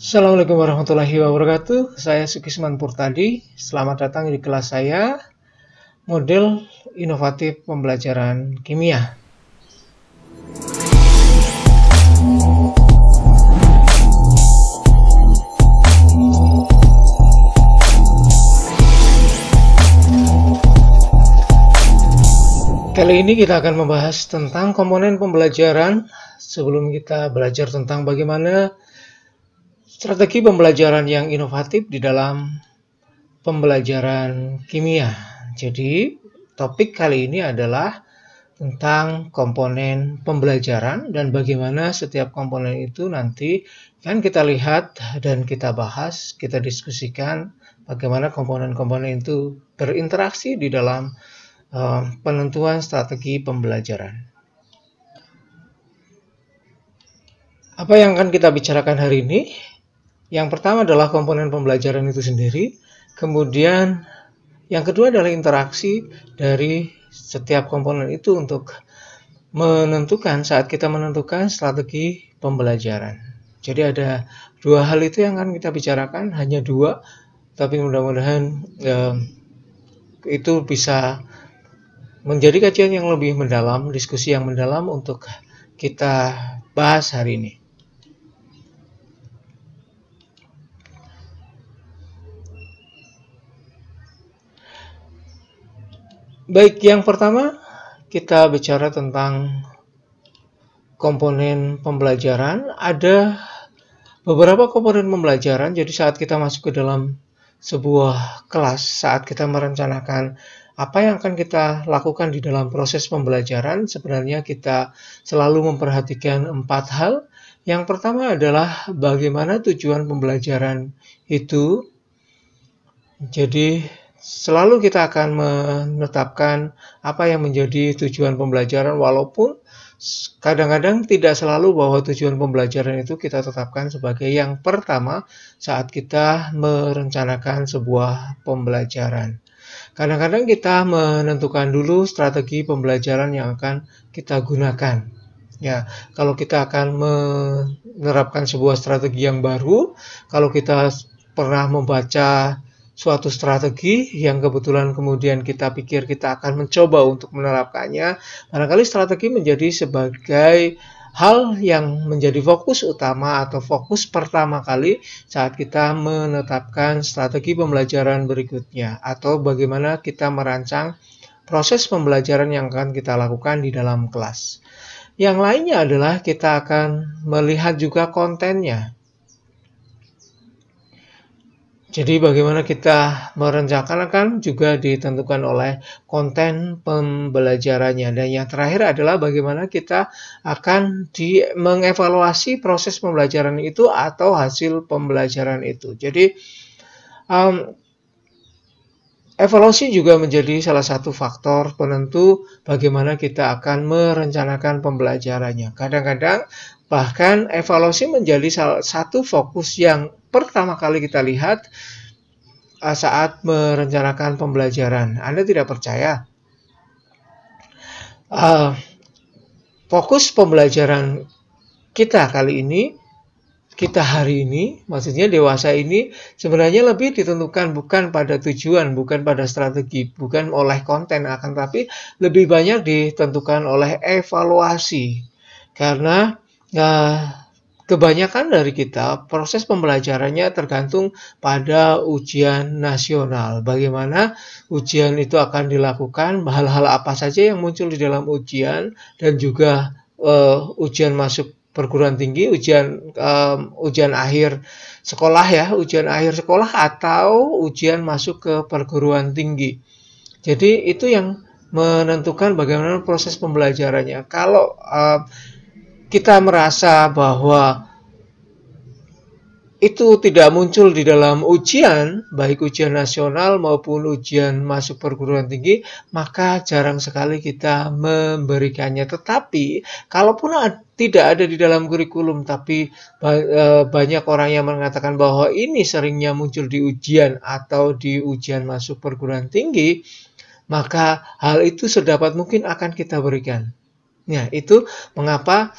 Assalamualaikum warahmatullahi wabarakatuh. Saya Sukisman Purtadi. Selamat datang di kelas saya, model inovatif pembelajaran kimia. Kali ini kita akan membahas tentang komponen pembelajaran. Sebelum kita belajar tentang bagaimana strategi pembelajaran yang inovatif di dalam pembelajaran kimia. Jadi, topik kali ini adalah tentang komponen pembelajaran dan bagaimana setiap komponen itu nanti kan kita lihat dan kita bahas, kita diskusikan bagaimana komponen-komponen itu berinteraksi di dalam penentuan strategi pembelajaran. Apa yang akan kita bicarakan hari ini? Yang pertama adalah komponen pembelajaran itu sendiri, kemudian yang kedua adalah interaksi dari setiap komponen itu untuk menentukan saat kita menentukan strategi pembelajaran. Jadi ada dua hal itu yang akan kita bicarakan, hanya dua, tapi mudah-mudahan itu bisa menjadi kajian yang lebih mendalam, diskusi yang mendalam untuk kita bahas hari ini. Baik, yang pertama kita bicara tentang komponen pembelajaran. Ada beberapa komponen pembelajaran, jadi saat kita masuk ke dalam sebuah kelas, saat kita merencanakan apa yang akan kita lakukan di dalam proses pembelajaran, sebenarnya kita selalu memperhatikan 4 hal. Yang pertama adalah bagaimana tujuan pembelajaran itu. Jadi selalu kita akan menetapkan apa yang menjadi tujuan pembelajaran, walaupun kadang-kadang tidak selalu bahwa tujuan pembelajaran itu kita tetapkan sebagai yang pertama saat kita merencanakan sebuah pembelajaran. Kadang-kadang kita menentukan dulu strategi pembelajaran yang akan kita gunakan. Ya, kalau kita akan menerapkan sebuah strategi yang baru, kalau kita pernah membaca suatu strategi yang kebetulan kemudian kita pikir kita akan mencoba untuk menerapkannya, barangkali strategi menjadi sebagai hal yang menjadi fokus utama atau fokus pertama kali saat kita menetapkan strategi pembelajaran berikutnya atau bagaimana kita merancang proses pembelajaran yang akan kita lakukan di dalam kelas. Yang lainnya adalah kita akan melihat juga kontennya. Jadi bagaimana kita merencanakan juga ditentukan oleh konten pembelajarannya. Dan yang terakhir adalah bagaimana kita akan mengevaluasi proses pembelajaran itu atau hasil pembelajaran itu. Jadi evaluasi juga menjadi salah satu faktor penentu bagaimana kita akan merencanakan pembelajarannya. Kadang-kadang bahkan evaluasi menjadi salah satu fokus yang pertama kali kita lihat saat merencanakan pembelajaran. Anda tidak percaya? Fokus pembelajaran kita kali ini, kita hari ini, maksudnya dewasa ini, sebenarnya lebih ditentukan bukan pada tujuan, bukan pada strategi, bukan oleh konten, akan tapi lebih banyak ditentukan oleh evaluasi. Karena kebanyakan dari kita, proses pembelajarannya tergantung pada ujian nasional. Bagaimana ujian itu akan dilakukan, hal-hal apa saja yang muncul di dalam ujian, dan juga ujian masuk perguruan tinggi, ujian akhir sekolah ya, ujian akhir sekolah atau ujian masuk ke perguruan tinggi. Jadi itu yang menentukan bagaimana proses pembelajarannya. Kalau kita merasa bahwa itu tidak muncul di dalam ujian, baik ujian nasional maupun ujian masuk perguruan tinggi, maka jarang sekali kita memberikannya. Tetapi, kalaupun tidak ada di dalam kurikulum, tapi banyak orang yang mengatakan bahwa ini seringnya muncul di ujian atau di ujian masuk perguruan tinggi, maka hal itu sedapat mungkin akan kita berikan. Nah, itu mengapa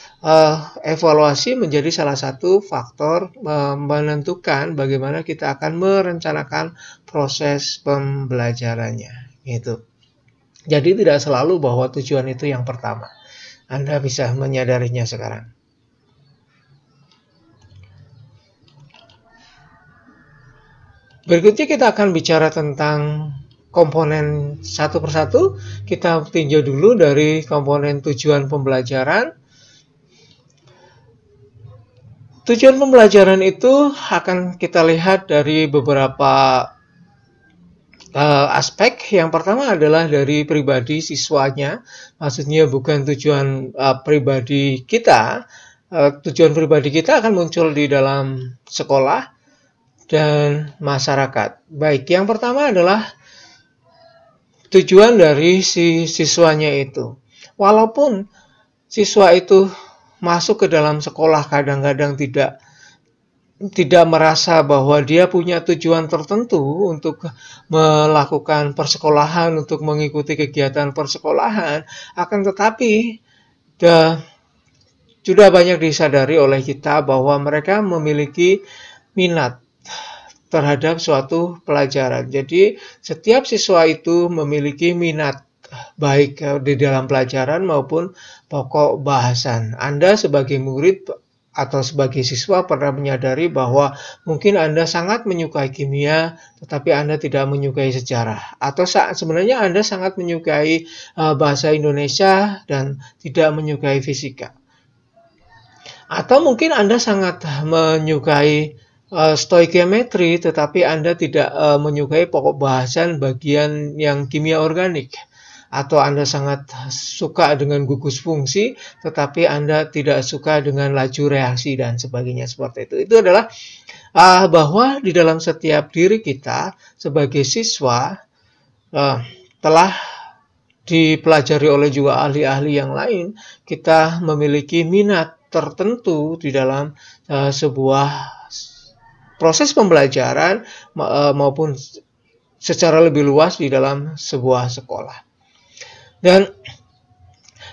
evaluasi menjadi salah satu faktor menentukan bagaimana kita akan merencanakan proses pembelajarannya. Gitu. Jadi tidak selalu bahwa tujuan itu yang pertama. Anda bisa menyadarinya sekarang. Berikutnya kita akan bicara tentang komponen satu persatu. Kita tinjau dulu dari komponen tujuan pembelajaran. Tujuan pembelajaran itu akan kita lihat dari beberapa aspek. Yang pertama adalah dari pribadi siswanya, maksudnya bukan tujuan pribadi kita. Tujuan pribadi kita akan muncul di dalam sekolah dan masyarakat. Baik, yang pertama adalah tujuan dari si siswanya itu. Walaupun siswa itu masuk ke dalam sekolah kadang-kadang tidak merasa bahwa dia punya tujuan tertentu untuk melakukan persekolahan, untuk mengikuti kegiatan persekolahan, akan tetapi sudah banyak disadari oleh kita bahwa mereka memiliki minat terhadap suatu pelajaran. Jadi setiap siswa itu memiliki minat baik di dalam pelajaran maupun pokok bahasan. Anda sebagai murid atau sebagai siswa pernah menyadari bahwa mungkin Anda sangat menyukai kimia, tetapi Anda tidak menyukai sejarah. Atau sebenarnya Anda sangat menyukai bahasa Indonesia dan tidak menyukai fisika. Atau mungkin Anda sangat menyukai stoikiometri, tetapi Anda tidak menyukai pokok bahasan bagian yang kimia organik. Atau Anda sangat suka dengan gugus fungsi, tetapi Anda tidak suka dengan laju reaksi dan sebagainya seperti itu. Itu adalah bahwa di dalam setiap diri kita sebagai siswa telah dipelajari oleh juga ahli-ahli yang lain, kita memiliki minat tertentu di dalam sebuah proses pembelajaran maupun secara lebih luas di dalam sebuah sekolah. Dan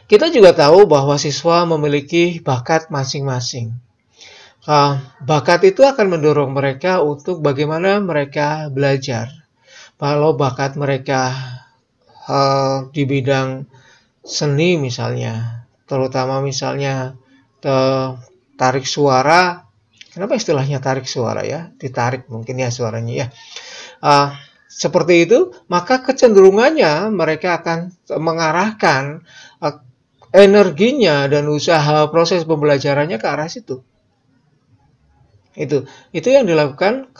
kita juga tahu bahwa siswa memiliki bakat masing-masing. Bakat itu akan mendorong mereka untuk bagaimana mereka belajar. Kalau bakat mereka di bidang seni misalnya, terutama misalnya tarik suara. Kenapa istilahnya tarik suara ya? Ditarik mungkin ya suaranya ya. Seperti itu, maka kecenderungannya mereka akan mengarahkan energinya dan usaha proses pembelajarannya ke arah situ. Itu yang dilakukan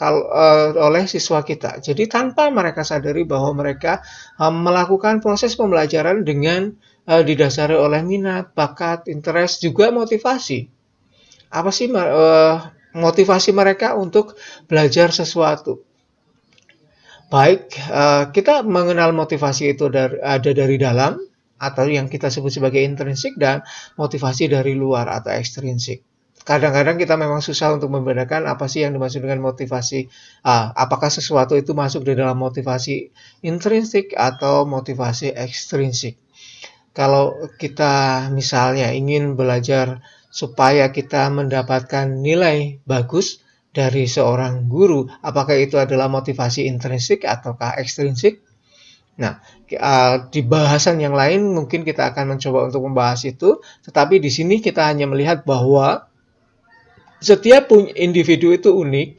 oleh siswa kita. Jadi tanpa mereka sadari bahwa mereka melakukan proses pembelajaran dengan didasari oleh minat, bakat, interest, juga motivasi. Apa sih motivasi mereka untuk belajar sesuatu? Baik, kita mengenal motivasi itu ada dari dalam atau yang kita sebut sebagai intrinsik dan motivasi dari luar atau ekstrinsik. Kadang-kadang kita memang susah untuk membedakan apa sih yang dimaksud dengan motivasi. Apakah sesuatu itu masuk di dalam motivasi intrinsik atau motivasi ekstrinsik. Kalau kita misalnya ingin belajar supaya kita mendapatkan nilai bagus dari seorang guru, apakah itu adalah motivasi intrinsik ataukah ekstrinsik? Nah, di bahasan yang lain mungkin kita akan mencoba untuk membahas itu, tetapi di sini kita hanya melihat bahwa setiap individu itu unik,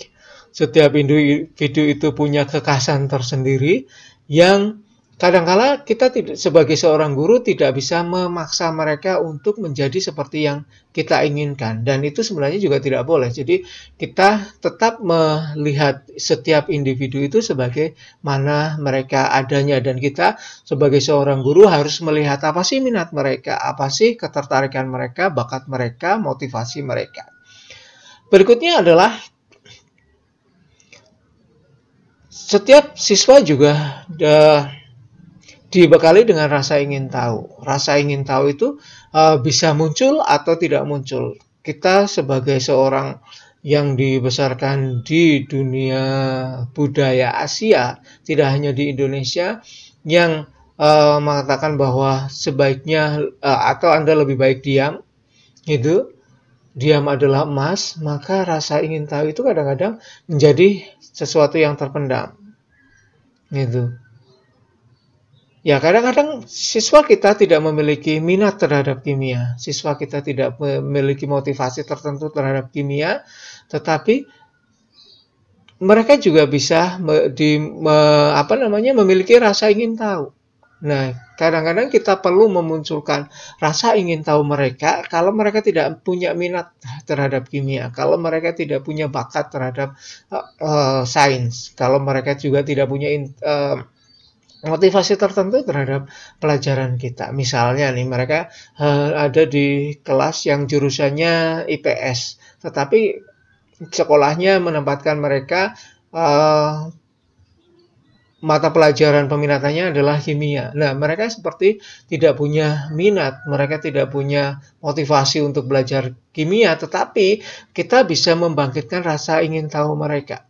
setiap individu itu punya kekhasan tersendiri yang kadang-kala kita sebagai seorang guru tidak bisa memaksa mereka untuk menjadi seperti yang kita inginkan. Dan itu sebenarnya juga tidak boleh. Jadi kita tetap melihat setiap individu itu sebagai mana mereka adanya. Dan kita sebagai seorang guru harus melihat apa sih minat mereka, apa sih ketertarikan mereka, bakat mereka, motivasi mereka. Berikutnya adalah setiap siswa juga dibekali dengan rasa ingin tahu. Rasa ingin tahu itu bisa muncul atau tidak muncul. Kita sebagai seorang yang dibesarkan di dunia budaya Asia, tidak hanya di Indonesia, yang mengatakan bahwa sebaiknya atau Anda lebih baik diam, gitu. Diam adalah emas, maka rasa ingin tahu itu kadang-kadang menjadi sesuatu yang terpendam, gitu. Ya, kadang-kadang siswa kita tidak memiliki minat terhadap kimia, siswa kita tidak memiliki motivasi tertentu terhadap kimia, tetapi mereka juga bisa memiliki rasa ingin tahu. Nah, kadang-kadang kita perlu memunculkan rasa ingin tahu mereka kalau mereka tidak punya minat terhadap kimia, kalau mereka tidak punya bakat terhadap sains, kalau mereka juga tidak punya motivasi tertentu terhadap pelajaran kita. Misalnya nih, mereka ada di kelas yang jurusannya IPS, tetapi sekolahnya menempatkan mereka mata pelajaran peminatannya adalah kimia. Nah, mereka seperti tidak punya minat, mereka tidak punya motivasi untuk belajar kimia, tetapi kita bisa membangkitkan rasa ingin tahu mereka.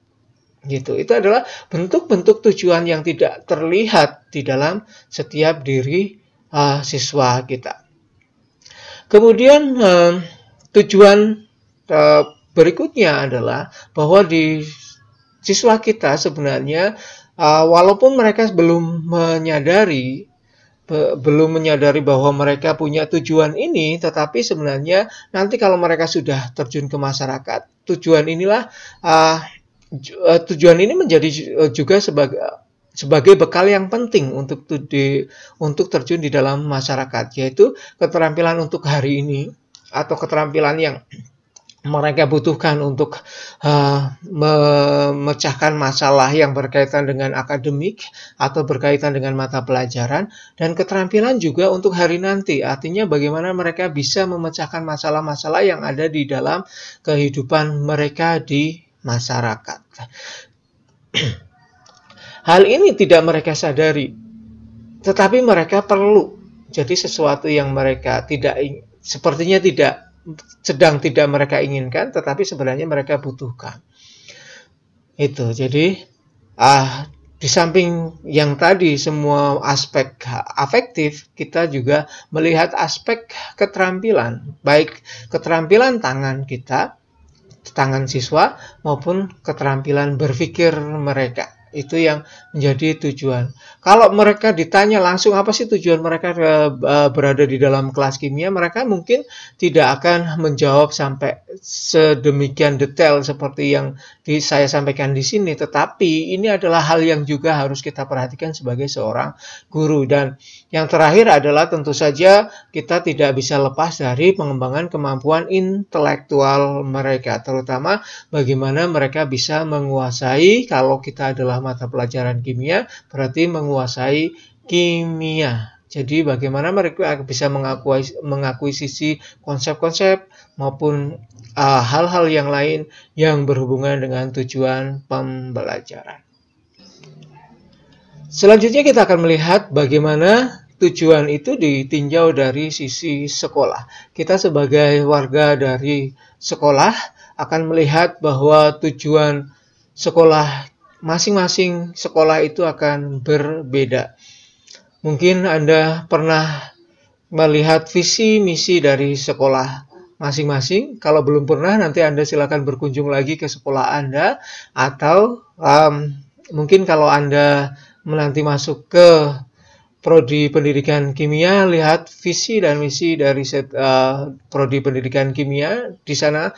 Gitu. Itu adalah bentuk-bentuk tujuan yang tidak terlihat di dalam setiap diri siswa kita. Kemudian tujuan berikutnya adalah bahwa di siswa kita sebenarnya walaupun mereka belum menyadari bahwa mereka punya tujuan ini, tetapi sebenarnya nanti kalau mereka sudah terjun ke masyarakat, tujuan ini menjadi juga sebagai bekal yang penting untuk terjun di dalam masyarakat, yaitu keterampilan untuk hari ini atau keterampilan yang mereka butuhkan untuk memecahkan masalah yang berkaitan dengan akademik atau berkaitan dengan mata pelajaran, dan keterampilan juga untuk hari nanti, artinya bagaimana mereka bisa memecahkan masalah-masalah yang ada di dalam kehidupan mereka di masyarakat. Hal ini tidak mereka sadari, tetapi mereka perlu. Jadi sesuatu yang mereka sepertinya sedang tidak mereka inginkan, tetapi sebenarnya mereka butuhkan. Itu. Jadi di samping yang tadi semua aspek afektif, kita juga melihat aspek keterampilan, baik keterampilan tangan kita, tangan siswa, maupun keterampilan berpikir mereka. Itu yang menjadi tujuan. Kalau mereka ditanya langsung apa sih tujuan mereka berada di dalam kelas kimia, mereka mungkin tidak akan menjawab sampai sedemikian detail seperti yang saya sampaikan di sini. Tetapi ini adalah hal yang juga harus kita perhatikan sebagai seorang guru. Dan yang terakhir adalah tentu saja kita tidak bisa lepas dari pengembangan kemampuan intelektual mereka, terutama bagaimana mereka bisa menguasai, kalau kita adalah mata pelajaran kimia, berarti menguasai kimia. Jadi bagaimana mereka bisa mengakuisisi konsep-konsep maupun hal-hal yang lain yang berhubungan dengan tujuan pembelajaran. Selanjutnya kita akan melihat bagaimana tujuan itu ditinjau dari sisi sekolah. Kita sebagai warga dari sekolah akan melihat bahwa tujuan sekolah, masing-masing sekolah itu akan berbeda. Mungkin Anda pernah melihat visi misi dari sekolah masing-masing. Kalau belum pernah, nanti Anda silakan berkunjung lagi ke sekolah Anda, atau mungkin kalau Anda nanti masuk ke Prodi Pendidikan Kimia, lihat visi dan misi dari Prodi Pendidikan Kimia. Di sana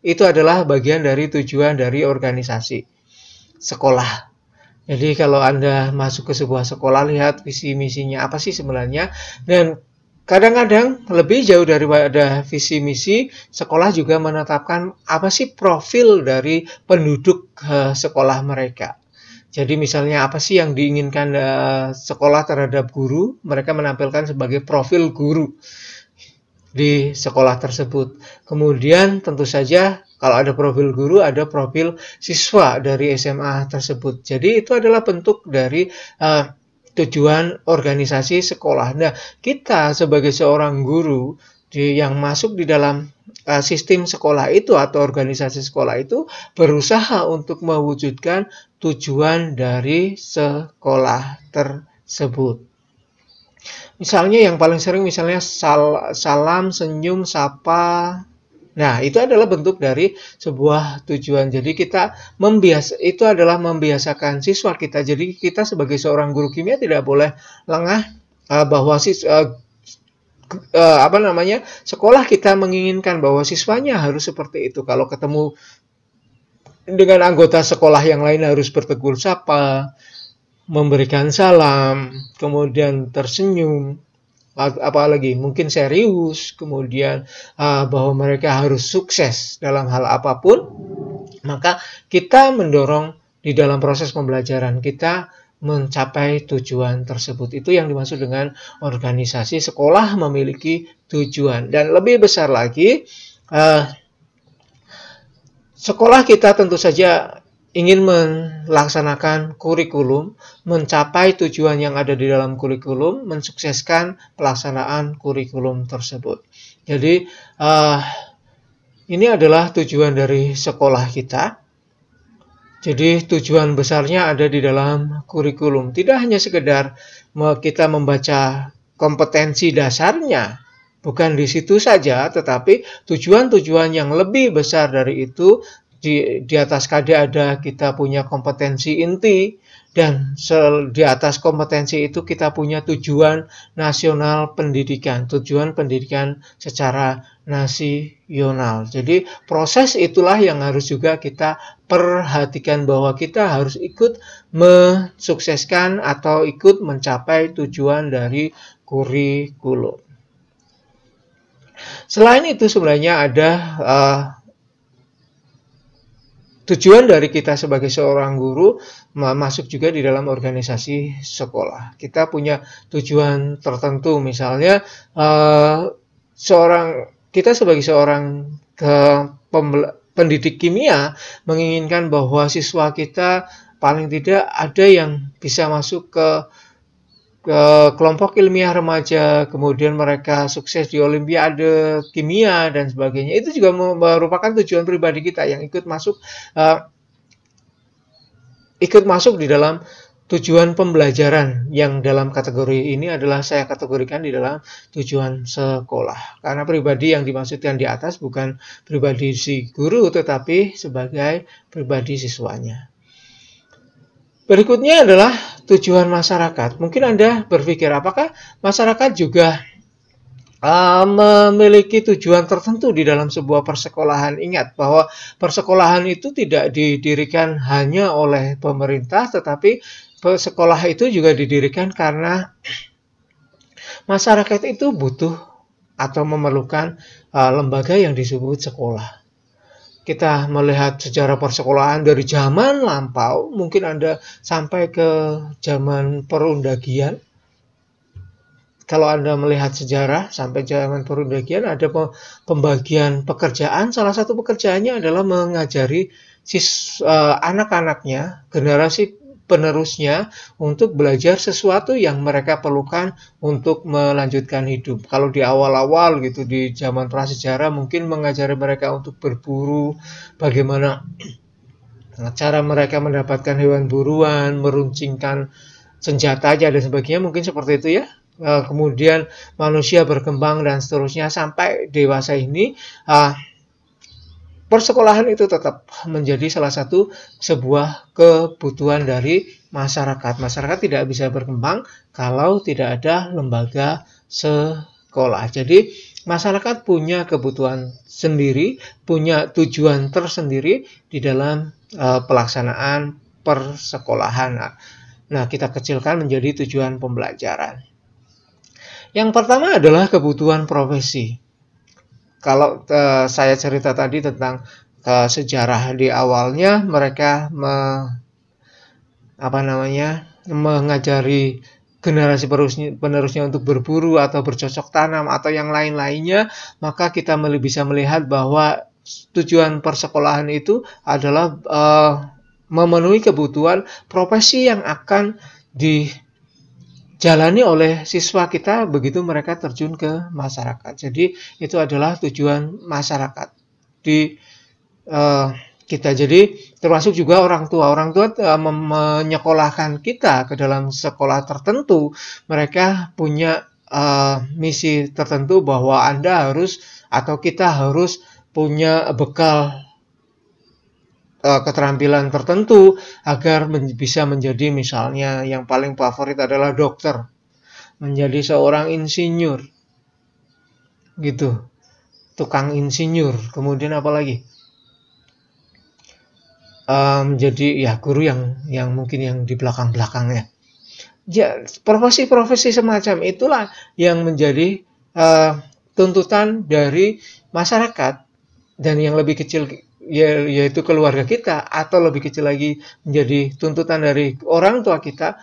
itu adalah bagian dari tujuan dari organisasi sekolah. Jadi kalau Anda masuk ke sebuah sekolah, lihat visi misinya apa sih sebenarnya. Dan kadang-kadang lebih jauh daripada visi misi, sekolah juga menetapkan apa sih profil dari penduduk sekolah mereka. Jadi misalnya apa sih yang diinginkan sekolah terhadap guru, mereka menampilkan sebagai profil guru di sekolah tersebut. Kemudian tentu saja kalau ada profil guru, ada profil siswa dari SMA tersebut. Jadi itu adalah bentuk dari tujuan organisasi sekolah. Nah, kita sebagai seorang guru yang masuk di dalam sistem sekolah itu atau organisasi sekolah itu berusaha untuk mewujudkan tujuan dari sekolah tersebut. tersebut. Misalnya yang paling sering misalnya salam, senyum, sapa. Nah, itu adalah bentuk dari sebuah tujuan. Jadi itu adalah membiasakan siswa kita. Jadi kita sebagai seorang guru kimia tidak boleh lengah bahwa sekolah kita menginginkan bahwa siswanya harus seperti itu. Kalau ketemu dengan anggota sekolah yang lain harus bertegur sapa, memberikan salam, kemudian tersenyum, apalagi mungkin serius, kemudian bahwa mereka harus sukses dalam hal apapun, maka kita mendorong di dalam proses pembelajaran kita mencapai tujuan tersebut. Itu yang dimaksud dengan organisasi sekolah memiliki tujuan. Dan lebih besar lagi, sekolah kita tentu saja ingin melaksanakan kurikulum, mencapai tujuan yang ada di dalam kurikulum, mensukseskan pelaksanaan kurikulum tersebut. Jadi, ini adalah tujuan dari sekolah kita. Jadi, tujuan besarnya ada di dalam kurikulum. Tidak hanya sekedar kita membaca kompetensi dasarnya, bukan di situ saja, tetapi tujuan-tujuan yang lebih besar dari itu. Di atas KD ada kita punya kompetensi inti, dan di atas kompetensi itu kita punya tujuan nasional pendidikan, tujuan pendidikan secara nasional. Jadi proses itulah yang harus juga kita perhatikan, bahwa kita harus ikut mensukseskan atau ikut mencapai tujuan dari kurikulum. Selain itu sebenarnya ada tujuan dari kita sebagai seorang guru masuk juga di dalam organisasi sekolah. Kita punya tujuan tertentu, misalnya kita sebagai seorang pendidik kimia menginginkan bahwa siswa kita paling tidak ada yang bisa masuk ke kelompok ilmiah remaja, kemudian mereka sukses di olimpiade kimia dan sebagainya. Itu juga merupakan tujuan pribadi kita yang ikut masuk di dalam tujuan pembelajaran, yang dalam kategori ini adalah saya kategorikan di dalam tujuan sekolah. Karena pribadi yang dimaksudkan di atas bukan pribadi si guru, tetapi sebagai pribadi siswanya. Berikutnya adalah tujuan masyarakat. Mungkin Anda berpikir, apakah masyarakat juga memiliki tujuan tertentu di dalam sebuah persekolahan? Ingat bahwa persekolahan itu tidak didirikan hanya oleh pemerintah, tetapi sekolah itu juga didirikan karena masyarakat itu butuh atau memerlukan lembaga yang disebut sekolah. Kita melihat sejarah persekolahan dari zaman lampau, mungkin Anda sampai ke zaman perundagian. Kalau Anda melihat sejarah sampai zaman perundagian, ada pembagian pekerjaan. Salah satu pekerjaannya adalah mengajari anak-anaknya, generasi penerusnya, untuk belajar sesuatu yang mereka perlukan untuk melanjutkan hidup. Kalau di awal-awal gitu, di zaman prasejarah, mungkin mengajari mereka untuk berburu, bagaimana cara mereka mendapatkan hewan buruan, meruncingkan senjata aja dan sebagainya, mungkin seperti itu ya. Kemudian manusia berkembang dan seterusnya sampai dewasa ini, persekolahan itu tetap menjadi salah satu sebuah kebutuhan dari masyarakat. Masyarakat tidak bisa berkembang kalau tidak ada lembaga sekolah. Jadi masyarakat punya kebutuhan sendiri, punya tujuan tersendiri di dalam pelaksanaan persekolahan. Nah, kita kecilkan menjadi tujuan pembelajaran. Yang pertama adalah kebutuhan profesi. Kalau saya cerita tadi tentang sejarah di awalnya, mereka mengajari generasi penerusnya untuk berburu atau bercocok tanam atau yang lain-lainnya, maka kita bisa melihat bahwa tujuan persekolahan itu adalah memenuhi kebutuhan profesi yang akan dijalani oleh siswa kita begitu mereka terjun ke masyarakat. Jadi itu adalah tujuan masyarakat. kita. Jadi termasuk juga orang tua. Orang tua menyekolahkan kita ke dalam sekolah tertentu. Mereka punya misi tertentu bahwa Anda harus atau kita harus punya bekal keterampilan tertentu agar bisa menjadi, misalnya yang paling favorit adalah dokter, menjadi seorang insinyur gitu, tukang insinyur. Kemudian apa lagi? Jadi ya guru yang mungkin yang di belakang-belakangnya. Ya, profesi-profesi semacam itulah yang menjadi tuntutan dari masyarakat, dan yang lebih kecil yaitu keluarga kita, atau lebih kecil lagi menjadi tuntutan dari orang tua kita,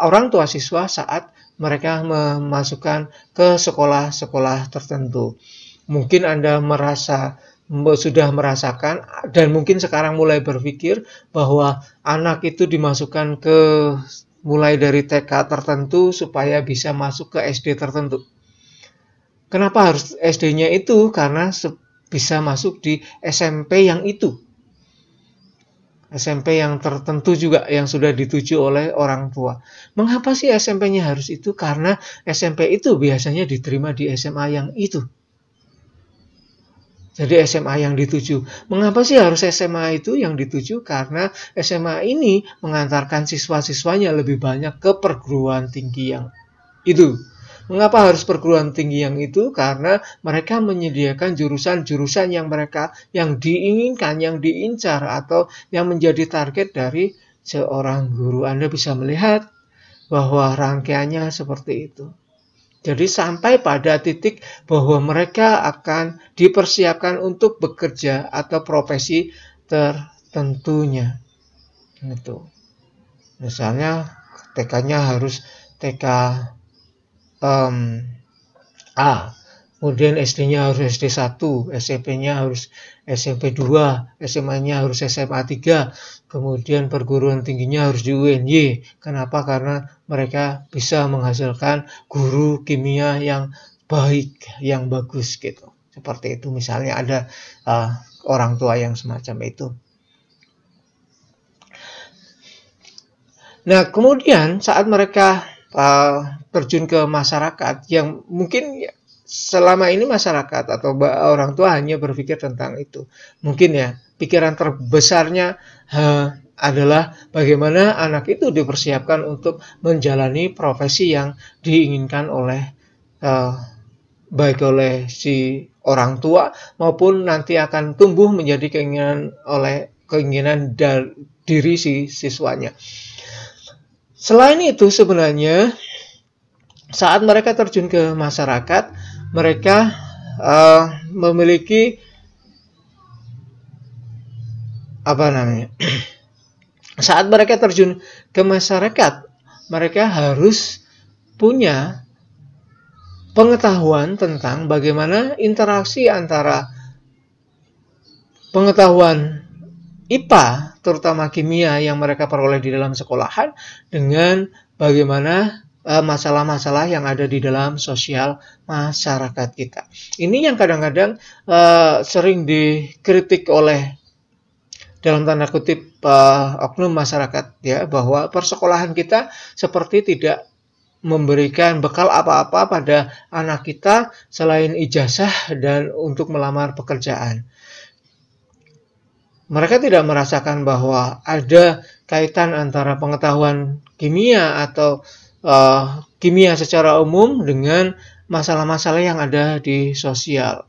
orang tua siswa saat mereka memasukkan ke sekolah-sekolah tertentu. Mungkin Anda sudah merasakan dan mungkin sekarang mulai berpikir bahwa anak itu dimasukkan ke mulai dari TK tertentu supaya bisa masuk ke SD tertentu. Kenapa harus SD-nya itu? Karena bisa masuk di SMP yang itu. SMP yang tertentu juga yang sudah dituju oleh orang tua. Mengapa sih SMP-nya harus itu? Karena SMP itu biasanya diterima di SMA yang itu. Jadi SMA yang dituju. Mengapa sih harus SMA itu yang dituju? Karena SMA ini mengantarkan siswa-siswanya lebih banyak ke perguruan tinggi yang itu. Mengapa harus perguruan tinggi yang itu? Karena mereka menyediakan jurusan-jurusan yang diinginkan, yang diincar, atau yang menjadi target dari seorang guru. Anda bisa melihat bahwa rangkaiannya seperti itu. Jadi sampai pada titik bahwa mereka akan dipersiapkan untuk bekerja atau profesi tertentunya. Itu. Misalnya TK-nya harus TK A, kemudian SD-nya harus SD 1, SMP-nya harus SMP 2, SMA-nya harus SMA 3, kemudian perguruan tingginya harus di UNY. Kenapa? Karena mereka bisa menghasilkan guru kimia yang baik, yang bagus gitu. Seperti itu, misalnya ada orang tua yang semacam itu. Nah, kemudian saat mereka terjun ke masyarakat, yang mungkin selama ini masyarakat atau orang tua hanya berpikir tentang itu. Mungkin ya, pikiran terbesarnya adalah bagaimana anak itu dipersiapkan untuk menjalani profesi yang diinginkan oleh baik oleh si orang tua maupun nanti akan tumbuh menjadi keinginan dari diri si siswanya. Selain itu sebenarnya saat mereka terjun ke masyarakat, mereka memiliki saat mereka terjun ke masyarakat, mereka harus punya pengetahuan tentang bagaimana interaksi antara pengetahuan IPA, terutama kimia yang mereka peroleh di dalam sekolahan, dengan bagaimana masalah-masalah yang ada di dalam sosial masyarakat kita. Ini yang kadang-kadang sering dikritik oleh, dalam tanda kutip, oknum masyarakat, ya, bahwa persekolahan kita seperti tidak memberikan bekal apa-apa pada anak kita selain ijazah dan untuk melamar pekerjaan. Mereka tidak merasakan bahwa ada kaitan antara pengetahuan kimia atau kimia secara umum dengan masalah-masalah yang ada di sosial.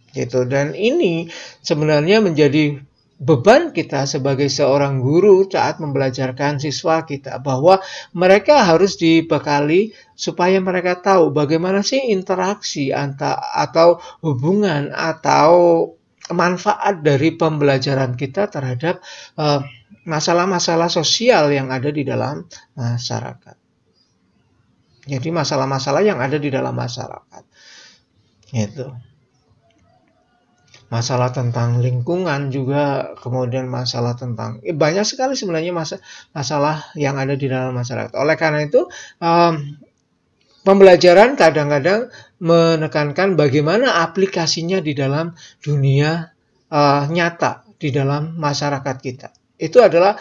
Gitu. Dan ini sebenarnya menjadi beban kita sebagai seorang guru saat membelajarkan siswa kita, bahwa mereka harus dibekali supaya mereka tahu bagaimana sih interaksi atau hubungan atau manfaat dari pembelajaran kita terhadap masalah-masalah sosial yang ada di dalam masyarakat. Jadi masalah-masalah yang ada di dalam masyarakat. Itu. Masalah tentang lingkungan juga, kemudian masalah tentang banyak sekali sebenarnya masalah yang ada di dalam masyarakat. Oleh karena itu, pembelajaran kadang-kadang menekankan bagaimana aplikasinya di dalam dunia nyata, di dalam masyarakat kita. Itu adalah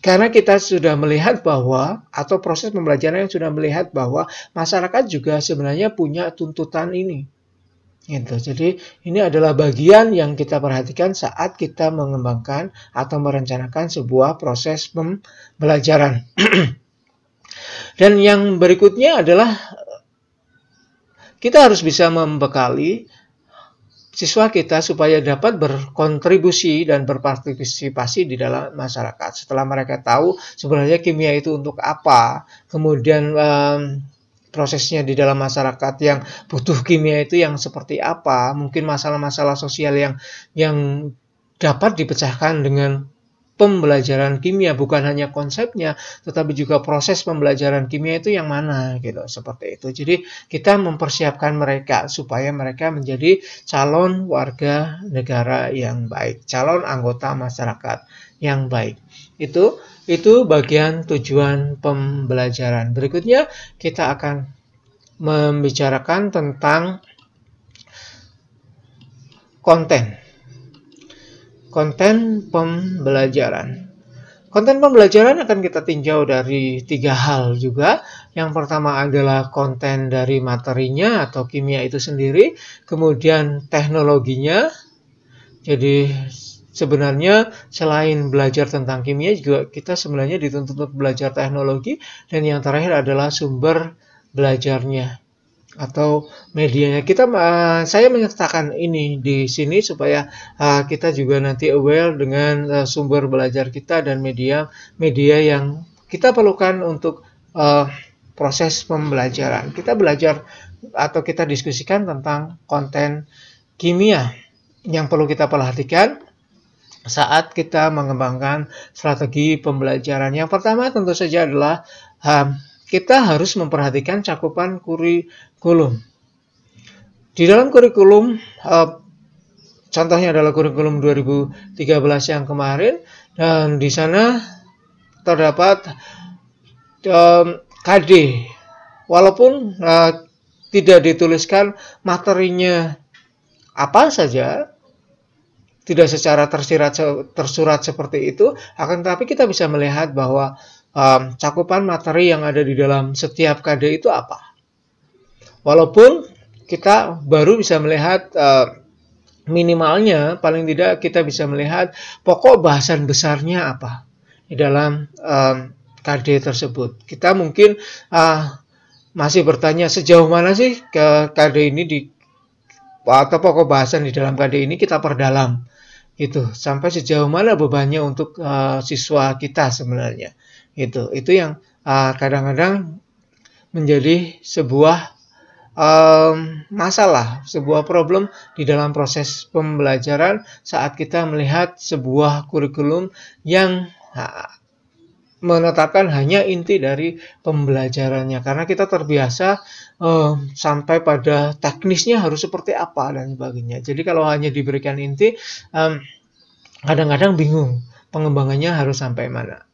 karena kita sudah melihat bahwa, atau proses pembelajaran yang sudah melihat bahwa masyarakat juga sebenarnya punya tuntutan ini. Gitu. Jadi ini adalah bagian yang kita perhatikan saat kita mengembangkan atau merencanakan sebuah proses pembelajaran. Dan yang berikutnya adalah kita harus bisa membekali siswa kita supaya dapat berkontribusi dan berpartisipasi di dalam masyarakat. Setelah mereka tahu sebenarnya kimia itu untuk apa, kemudian prosesnya di dalam masyarakat yang butuh kimia itu yang seperti apa, mungkin masalah-masalah sosial yang dapat dipecahkan dengan pembelajaran kimia, bukan hanya konsepnya, tetapi juga proses pembelajaran kimia itu yang mana, gitu, seperti itu. Jadi kita mempersiapkan mereka supaya mereka menjadi calon warga negara yang baik, calon anggota masyarakat yang baik. Itu bagian tujuan pembelajaran. Berikutnya kita akan membicarakan tentang konten pembelajaran. Konten pembelajaran akan kita tinjau dari 3 hal juga. Yang pertama adalah konten dari materinya atau kimia itu sendiri, kemudian teknologinya. Jadi sebenarnya selain belajar tentang kimia juga kita sebenarnya dituntut untuk belajar teknologi, dan yang terakhir adalah sumber belajarnya atau medianya. Saya menyertakan ini di sini supaya kita juga nanti aware dengan sumber belajar kita dan media yang kita perlukan untuk proses pembelajaran. Kita belajar atau kita diskusikan tentang konten kimia yang perlu kita perhatikan saat kita mengembangkan strategi pembelajaran. Yang pertama tentu saja adalah kita harus memperhatikan cakupan kurikulum. Di dalam kurikulum, contohnya adalah kurikulum 2013 yang kemarin, dan di sana terdapat KD. Walaupun tidak dituliskan materinya apa saja, tidak secara tersurat seperti itu, akan tetapi kita bisa melihat bahwa cakupan materi yang ada di dalam setiap KD itu apa. Walaupun kita baru bisa melihat minimalnya, paling tidak kita bisa melihat pokok bahasan besarnya apa di dalam KD tersebut. Kita mungkin masih bertanya sejauh mana sih ke KD ini atau pokok bahasan di dalam KD ini kita perdalam gitu, sampai sejauh mana bebannya untuk siswa kita sebenarnya. Itu yang kadang-kadang menjadi sebuah masalah, sebuah problem di dalam proses pembelajaran saat kita melihat sebuah kurikulum yang menetapkan hanya inti dari pembelajarannya, karena kita terbiasa sampai pada teknisnya harus seperti apa dan sebagainya. Jadi kalau hanya diberikan inti, kadang-kadang bingung pengembangannya harus sampai mana.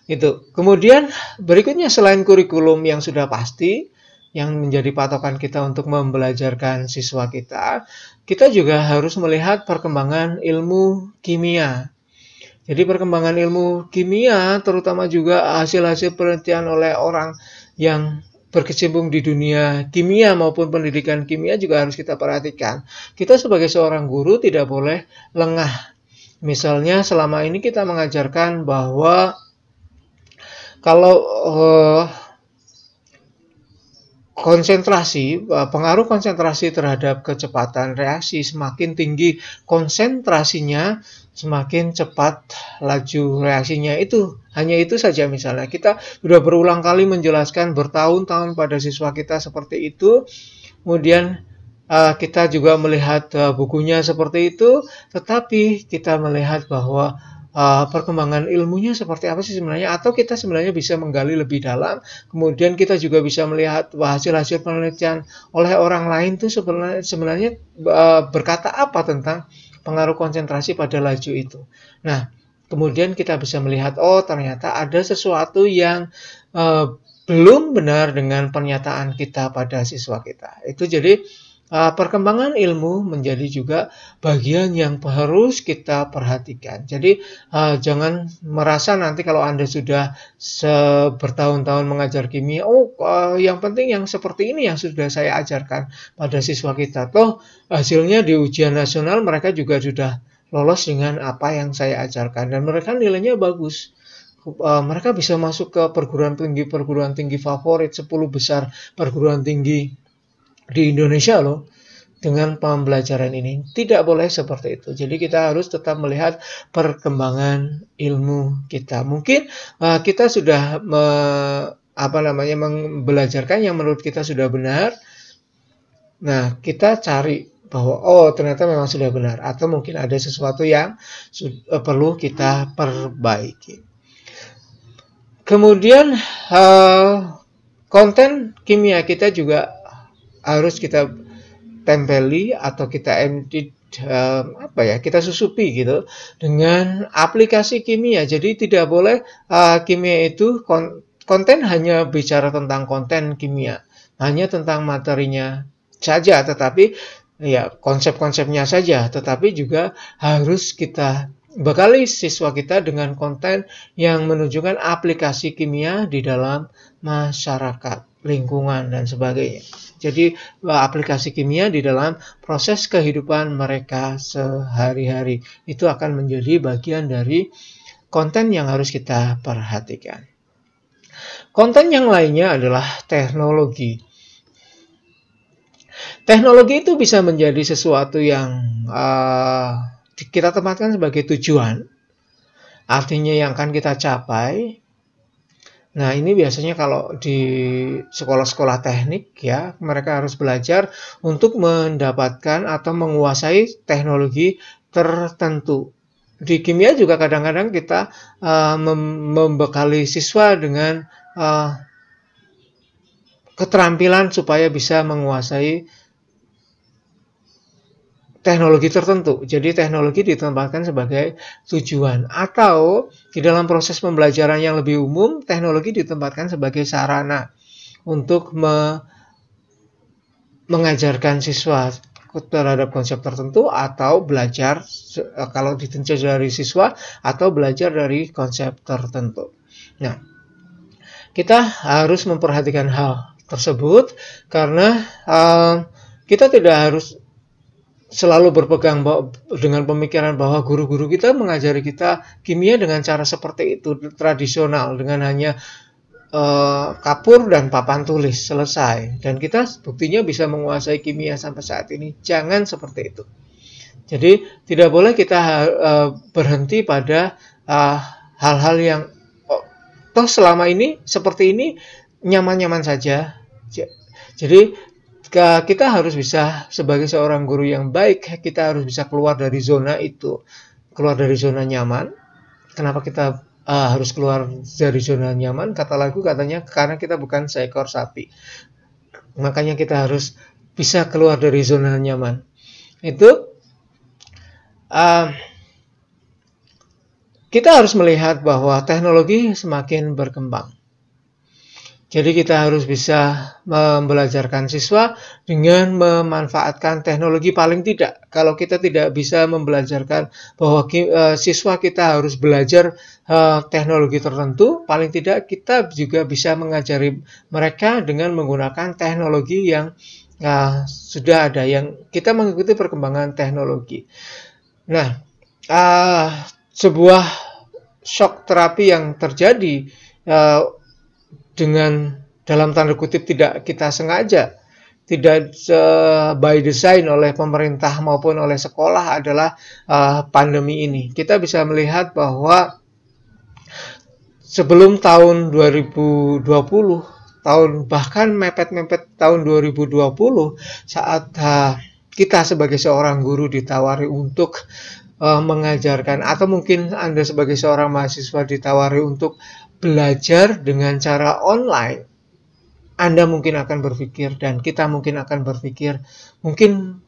Itu. Kemudian berikutnya, selain kurikulum yang sudah pasti, yang menjadi patokan kita untuk membelajarkan siswa kita, kita juga harus melihat perkembangan ilmu kimia. Jadi perkembangan ilmu kimia, terutama juga hasil-hasil penelitian oleh orang yang berkecimpung di dunia kimia maupun pendidikan kimia juga harus kita perhatikan. Kita sebagai seorang guru tidak boleh lengah. Misalnya selama ini kita mengajarkan bahwa kalau pengaruh konsentrasi terhadap kecepatan reaksi, semakin tinggi konsentrasinya, semakin cepat laju reaksinya. Hanya itu saja. Misalnya kita sudah berulang kali menjelaskan bertahun-tahun pada siswa kita seperti itu, kemudian kita juga melihat bukunya seperti itu, tetapi kita melihat bahwa perkembangan ilmunya seperti apa sih sebenarnya, atau kita sebenarnya bisa menggali lebih dalam. Kemudian kita juga bisa melihat hasil-hasil penelitian oleh orang lain itu sebenarnya berkata apa tentang pengaruh konsentrasi pada laju itu. Nah, kemudian kita bisa melihat, oh ternyata ada sesuatu yang belum benar dengan pernyataan kita pada siswa kita. Itu jadi perkembangan ilmu menjadi juga bagian yang harus kita perhatikan. Jadi jangan merasa nanti kalau Anda sudah bertahun-tahun mengajar kimia, yang penting yang seperti ini yang sudah saya ajarkan pada siswa kita. Toh hasilnya di ujian nasional mereka juga sudah lolos dengan apa yang saya ajarkan dan mereka nilainya bagus. Mereka bisa masuk ke perguruan tinggi favorit 10 besar perguruan tinggi di Indonesia loh dengan pembelajaran ini. Tidak boleh seperti itu. Jadi kita harus tetap melihat perkembangan ilmu kita. Mungkin kita sudah membelajarkan yang menurut kita sudah benar. Nah, kita cari bahwa ternyata memang sudah benar atau mungkin ada sesuatu yang perlu kita perbaiki. Kemudian konten kimia kita juga harus kita tempeli atau kita kita susupi gitu dengan aplikasi kimia. Jadi tidak boleh kimia itu konten hanya bicara tentang konten kimia, hanya tentang materinya saja, tetapi ya konsep-konsepnya saja, tetapi juga harus kita bekali siswa kita dengan konten yang menunjukkan aplikasi kimia di dalam masyarakat, lingkungan, dan sebagainya. Jadi aplikasi kimia di dalam proses kehidupan mereka sehari-hari itu akan menjadi bagian dari konten yang harus kita perhatikan. Konten yang lainnya adalah teknologi. Teknologi itu bisa menjadi sesuatu yang kita tempatkan sebagai tujuan, artinya yang akan kita capai. Nah, ini biasanya kalau di sekolah-sekolah teknik ya, mereka harus belajar untuk mendapatkan atau menguasai teknologi tertentu. Di kimia juga kadang-kadang kita membekali siswa dengan keterampilan supaya bisa menguasai teknologi tertentu. Jadi teknologi ditempatkan sebagai tujuan. Atau di dalam proses pembelajaran yang lebih umum, teknologi ditempatkan sebagai sarana untuk mengajarkan siswa terhadap konsep tertentu atau belajar, kalau ditinjau dari siswa, atau belajar dari konsep tertentu. Nah, kita harus memperhatikan hal tersebut karena kita tidak harus selalu berpegang dengan pemikiran bahwa guru-guru kita mengajari kita kimia dengan cara seperti itu, tradisional, dengan hanya kapur dan papan tulis, selesai. Dan kita buktinya bisa menguasai kimia sampai saat ini. Jangan seperti itu. Jadi tidak boleh kita berhenti pada hal-hal yang toh selama ini seperti ini nyaman-nyaman saja. Jadi kita harus bisa, sebagai seorang guru yang baik, kita harus bisa keluar dari zona itu, keluar dari zona nyaman. Kenapa kita harus keluar dari zona nyaman? Kata lagu katanya, karena kita bukan seekor sapi. Makanya kita harus bisa keluar dari zona nyaman. Itu kita harus melihat bahwa teknologi semakin berkembang. Jadi kita harus bisa membelajarkan siswa dengan memanfaatkan teknologi. Paling tidak, kalau kita tidak bisa membelajarkan bahwa siswa kita harus belajar teknologi tertentu, paling tidak kita juga bisa mengajari mereka dengan menggunakan teknologi yang sudah ada, yang kita mengikuti perkembangan teknologi. Nah, sebuah shock terapi yang terjadi dengan dalam tanda kutip tidak kita sengaja, tidak by design oleh pemerintah maupun oleh sekolah adalah pandemi ini. Kita bisa melihat bahwa sebelum tahun 2020, bahkan mepet-mepet tahun 2020, saat kita sebagai seorang guru ditawari untuk mengajarkan, atau mungkin Anda sebagai seorang mahasiswa ditawari untuk belajar dengan cara online, Anda mungkin akan berpikir, dan kita mungkin akan berpikir, mungkin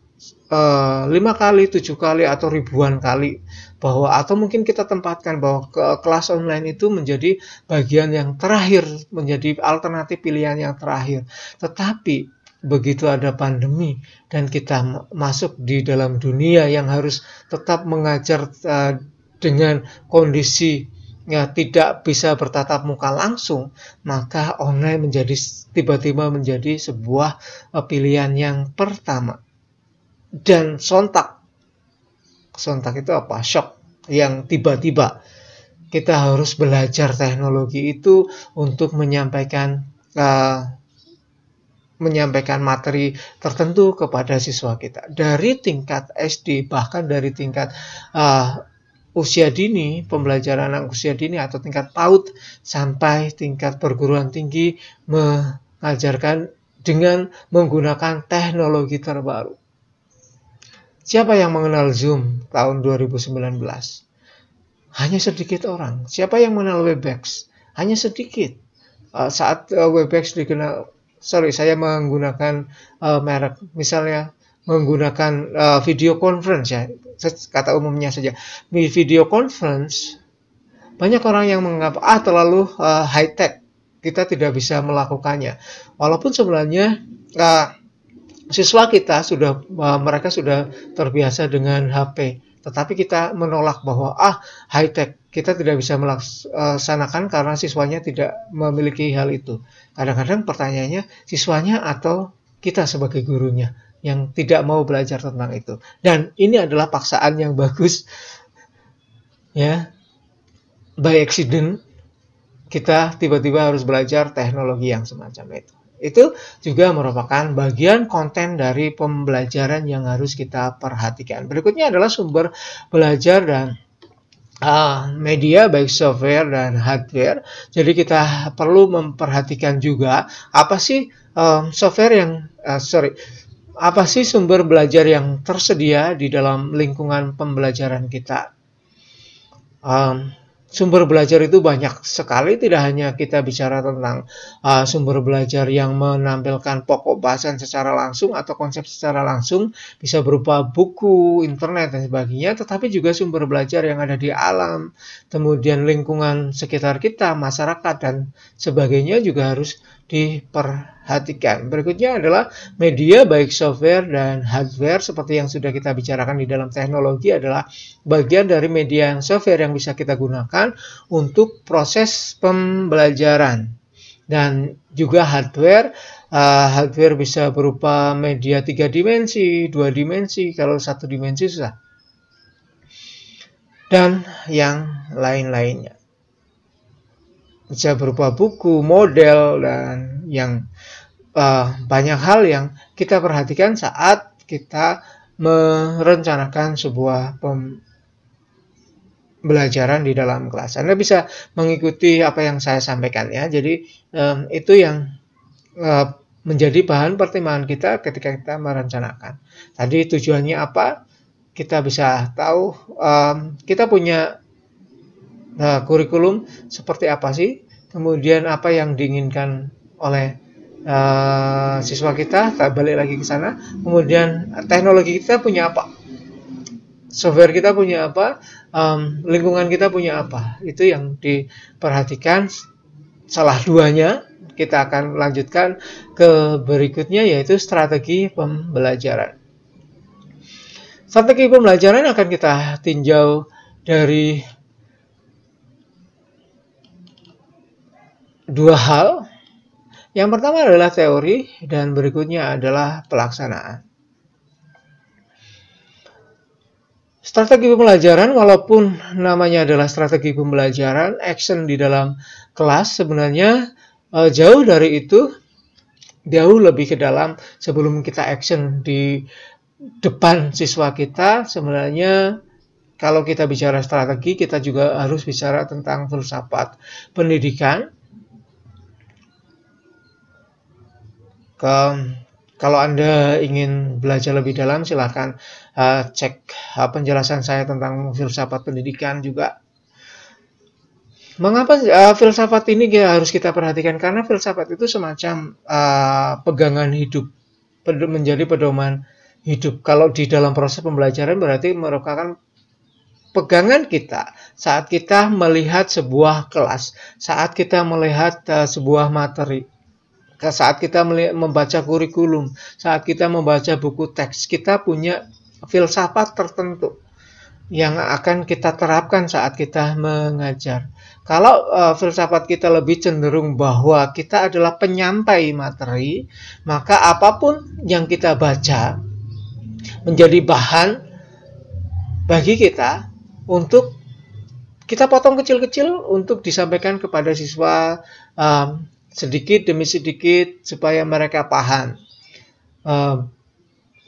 5 kali, 7 kali, atau ribuan kali, atau mungkin kita tempatkan bahwa kelas online itu menjadi bagian yang terakhir, menjadi alternatif pilihan yang terakhir. Tetapi begitu ada pandemi dan kita masuk di dalam dunia yang harus tetap mengajar dengan kondisi tidak bisa bertatap muka langsung, maka online tiba-tiba menjadi sebuah pilihan yang pertama. Dan sontak itu apa? Shock yang tiba-tiba. Kita harus belajar teknologi itu untuk menyampaikan materi tertentu kepada siswa kita. Dari tingkat SD, bahkan dari tingkat usia dini, pembelajaran anak usia dini atau tingkat PAUD sampai tingkat perguruan tinggi mengajarkan dengan menggunakan teknologi terbaru. Siapa yang mengenal Zoom tahun 2019? Hanya sedikit orang. Siapa yang mengenal Webex? Hanya sedikit. Saat Webex dikenal, saya menggunakan merek, misalnya menggunakan video conference ya, kata umumnya saja. Video conference, banyak orang yang menganggap terlalu high tech, kita tidak bisa melakukannya. Walaupun sebenarnya siswa kita mereka sudah terbiasa dengan HP, tetapi kita menolak bahwa high tech kita tidak bisa melaksanakan karena siswanya tidak memiliki hal itu. Kadang-kadang pertanyaannya siswanya atau kita sebagai gurunya yang tidak mau belajar tentang itu. Dan ini adalah paksaan yang bagus, ya. By accident kita tiba-tiba harus belajar teknologi yang semacam itu. Itu juga merupakan bagian konten dari pembelajaran yang harus kita perhatikan. Berikutnya adalah sumber belajar dan media, baik software dan hardware. Jadi kita perlu memperhatikan juga apa sih apa sih sumber belajar yang tersedia di dalam lingkungan pembelajaran kita. Sumber belajar itu banyak sekali, tidak hanya kita bicara tentang sumber belajar yang menampilkan pokok bahasan secara langsung atau konsep secara langsung, bisa berupa buku, internet, dan sebagainya, tetapi juga sumber belajar yang ada di alam, kemudian lingkungan sekitar kita, masyarakat, dan sebagainya juga harus diperhatikan. Berikutnya adalah media, baik software dan hardware, seperti yang sudah kita bicarakan di dalam teknologi, adalah bagian dari media dan software yang bisa kita gunakan untuk proses pembelajaran. Dan juga hardware bisa berupa media 3 dimensi, 2 dimensi, kalau 1 dimensi susah, dan yang lain-lainnya. Bisa berupa buku, model, dan yang banyak hal yang kita perhatikan saat kita merencanakan sebuah pembelajaran di dalam kelas. Anda bisa mengikuti apa yang saya sampaikan ya. Jadi itu yang menjadi bahan pertimbangan kita ketika kita merencanakan. Tadi tujuannya apa? Kita bisa tahu kita punya kurikulum seperti apa sih, kemudian apa yang diinginkan oleh siswa kita, balik lagi ke sana, kemudian teknologi kita punya apa, software kita punya apa, lingkungan kita punya apa, itu yang diperhatikan. Salah duanya kita akan lanjutkan ke berikutnya, yaitu strategi pembelajaran. Strategi pembelajaran akan kita tinjau dari dua hal. Yang pertama adalah teori dan berikutnya adalah pelaksanaan. Strategi pembelajaran, walaupun namanya adalah strategi pembelajaran, action di dalam kelas sebenarnya jauh dari itu, jauh lebih ke dalam. Sebelum kita action di depan siswa kita, sebenarnya kalau kita bicara strategi, kita juga harus bicara tentang filsafat pendidikan. Kalau Anda ingin belajar lebih dalam, silakan cek penjelasan saya tentang filsafat pendidikan juga. Mengapa filsafat ini harus kita perhatikan? Karena filsafat itu semacam pegangan hidup, menjadi pedoman hidup. Kalau di dalam proses pembelajaran berarti merupakan pegangan kita saat kita melihat sebuah kelas, saat kita melihat sebuah materi. Saat kita membaca kurikulum, saat kita membaca buku teks, kita punya filsafat tertentu yang akan kita terapkan saat kita mengajar. Kalau filsafat kita lebih cenderung bahwa kita adalah penyampai materi, maka apapun yang kita baca menjadi bahan bagi kita untuk kita potong kecil-kecil untuk disampaikan kepada siswa sedikit demi sedikit supaya mereka paham.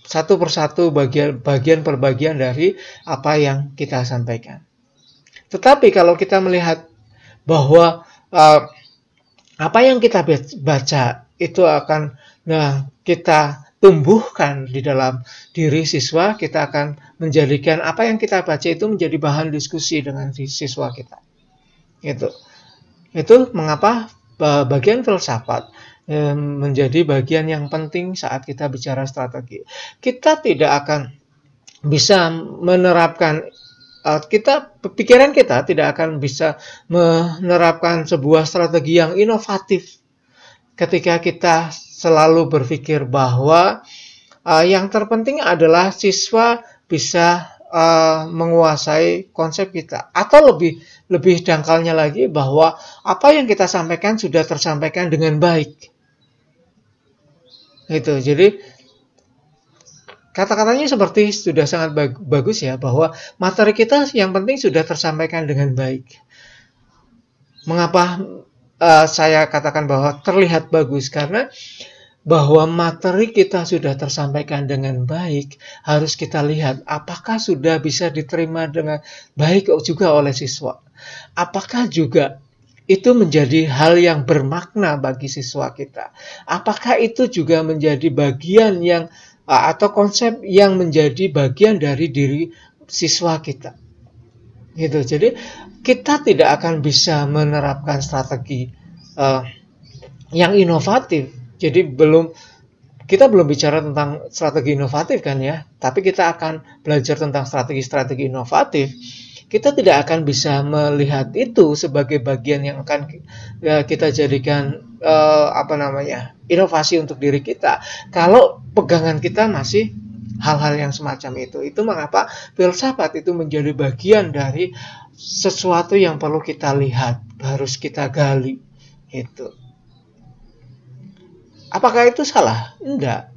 Satu persatu bagian per bagian dari apa yang kita sampaikan. Tetapi kalau kita melihat bahwa apa yang kita baca itu akan kita tumbuhkan di dalam diri siswa, kita akan menjadikan apa yang kita baca itu menjadi bahan diskusi dengan siswa kita. Itu mengapa bagian filsafat menjadi bagian yang penting saat kita bicara strategi. Kita tidak akan bisa menerapkan, pikiran kita tidak akan bisa menerapkan sebuah strategi yang inovatif ketika kita selalu berpikir bahwa yang terpenting adalah siswa bisa menguasai konsep kita, atau lebih dangkalnya lagi bahwa apa yang kita sampaikan sudah tersampaikan dengan baik. Jadi kata-katanya seperti sudah sangat bagus ya, bahwa materi kita yang penting sudah tersampaikan dengan baik. Mengapa saya katakan bahwa terlihat bagus? Karena bahwa materi kita sudah tersampaikan dengan baik, harus kita lihat apakah sudah bisa diterima dengan baik juga oleh siswa. Apakah juga itu menjadi hal yang bermakna bagi siswa kita? Apakah itu juga menjadi bagian yang atau konsep yang menjadi bagian dari diri siswa kita? Jadi kita tidak akan bisa menerapkan strategi yang inovatif. Jadi kita belum bicara tentang strategi inovatif kan ya, tapi kita akan belajar tentang strategi-strategi inovatif. Kita tidak akan bisa melihat itu sebagai bagian yang akan kita jadikan inovasi untuk diri kita kalau pegangan kita masih hal-hal yang semacam itu. Itu mengapa filsafat itu menjadi bagian dari sesuatu yang perlu kita lihat, harus kita gali. Apakah itu salah? Enggak.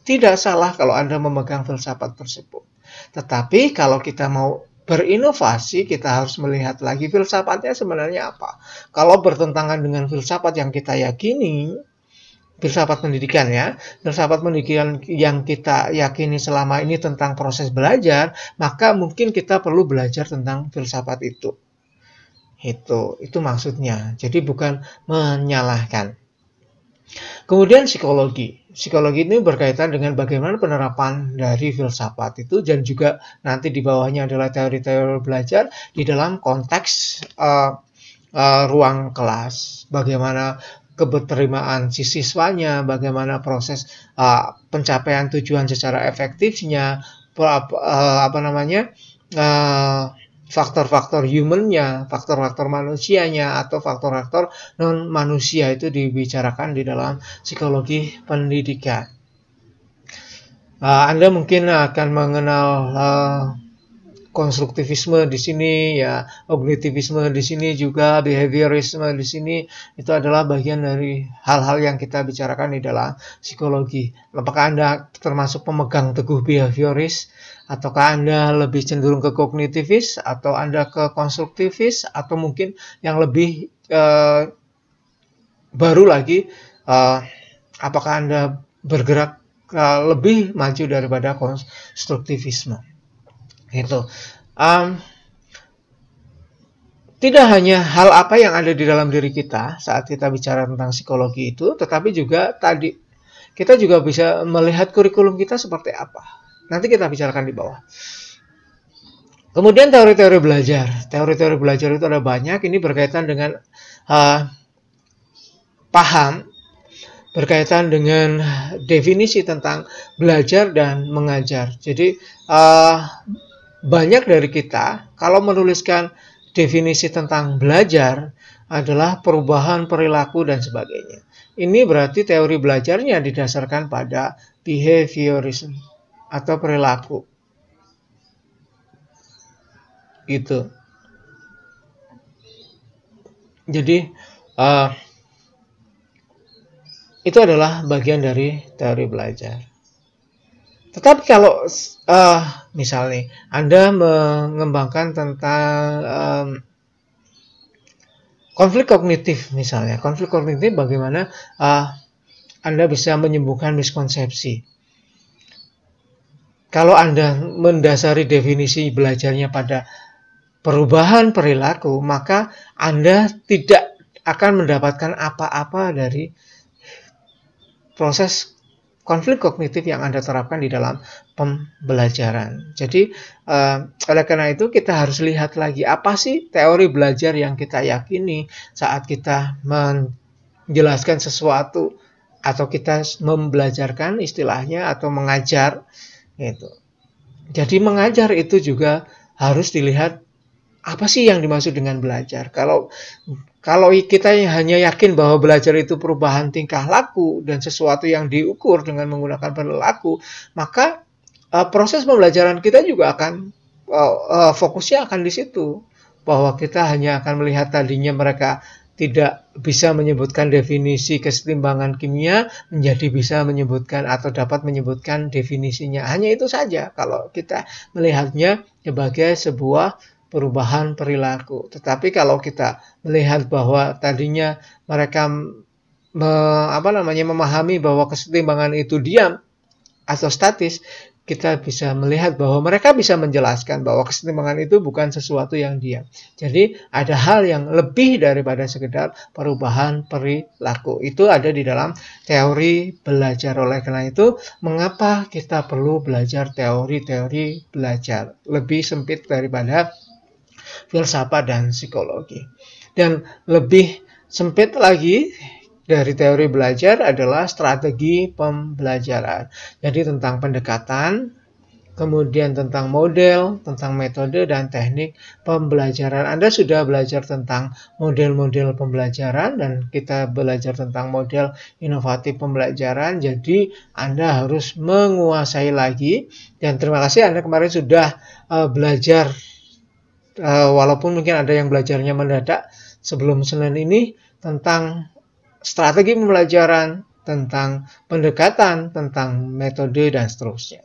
Tidak salah kalau Anda memegang filsafat tersebut. Tetapi kalau kita mau berinovasi, kita harus melihat lagi filsafatnya sebenarnya apa. Kalau bertentangan dengan filsafat yang kita yakini, filsafat pendidikan ya, filsafat pendidikan yang kita yakini selama ini tentang proses belajar, maka mungkin kita perlu belajar tentang filsafat itu. Itu maksudnya. Jadi bukan menyalahkan. Kemudian psikologi. Psikologi ini berkaitan dengan bagaimana penerapan dari filsafat itu, dan juga nanti di bawahnya adalah teori-teori belajar di dalam konteks ruang kelas. Bagaimana keberterimaan si siswanya, bagaimana proses pencapaian tujuan secara efektifnya, faktor-faktor humannya, faktor-faktor manusianya, atau faktor-faktor non-manusia itu dibicarakan di dalam psikologi pendidikan. Anda mungkin akan mengenal konstruktivisme di sini, ya, kognitivisme di sini juga, behaviorisme di sini. Itu adalah bagian dari hal-hal yang kita bicarakan di dalam psikologi. Apakah Anda termasuk pemegang teguh behavioris? Ataukah Anda lebih cenderung ke kognitivis, atau Anda ke konstruktivis, atau mungkin yang lebih baru lagi, apakah Anda bergerak lebih maju daripada konstruktivisme? Tidak hanya hal apa yang ada di dalam diri kita saat kita bicara tentang psikologi itu, tetapi juga tadi kita juga bisa melihat kurikulum kita seperti apa. Nanti kita bicarakan di bawah. Kemudian teori-teori belajar. Teori-teori belajar itu ada banyak. Ini berkaitan dengan paham, berkaitan dengan definisi tentang belajar dan mengajar. Jadi banyak dari kita kalau menuliskan definisi tentang belajar adalah perubahan perilaku dan sebagainya. ini berarti teori belajarnya didasarkan pada behaviorism atau perilaku. Gitu. Jadi itu adalah bagian dari teori belajar. Tetapi kalau misalnya Anda mengembangkan tentang konflik kognitif misalnya, konflik kognitif bagaimana Anda bisa menyembuhkan miskonsepsi. Kalau Anda mendasari definisi belajarnya pada perubahan perilaku, maka Anda tidak akan mendapatkan apa-apa dari proses konflik kognitif yang Anda terapkan di dalam pembelajaran. Jadi, oleh karena itu kita harus lihat lagi apa sih teori belajar yang kita yakini saat kita menjelaskan sesuatu atau kita membelajarkan istilahnya atau mengajar. Gitu. Jadi mengajar itu juga harus dilihat apa sih yang dimaksud dengan belajar. Kalau kita hanya yakin bahwa belajar itu perubahan tingkah laku dan sesuatu yang diukur dengan menggunakan perilaku, maka proses pembelajaran kita juga akan fokusnya akan di situ. Bahwa kita hanya akan melihat tadinya mereka tidak bisa menyebutkan definisi kesetimbangan kimia menjadi bisa menyebutkan atau dapat menyebutkan definisinya. Hanya itu saja kalau kita melihatnya sebagai sebuah perubahan perilaku. Tetapi kalau kita melihat bahwa tadinya mereka memahami bahwa kesetimbangan itu diam atau statis, kita bisa melihat bahwa mereka bisa menjelaskan bahwa kesetimbangan itu bukan sesuatu yang diam. Jadi ada hal yang lebih daripada sekedar perubahan perilaku. Itu ada di dalam teori belajar. Oleh karena itu, mengapa kita perlu belajar teori-teori belajar? Lebih sempit daripada filsafat dan psikologi. Dan lebih sempit lagi dari teori belajar adalah strategi pembelajaran. Jadi tentang pendekatan, kemudian tentang model, tentang metode dan teknik pembelajaran. Anda sudah belajar tentang model-model pembelajaran dan kita belajar tentang model inovatif pembelajaran. Jadi Anda harus menguasai lagi. Dan terima kasih Anda kemarin sudah belajar, walaupun mungkin ada yang belajarnya mendadak sebelum Senin ini, tentang strategi pembelajaran, tentang pendekatan, tentang metode, dan seterusnya.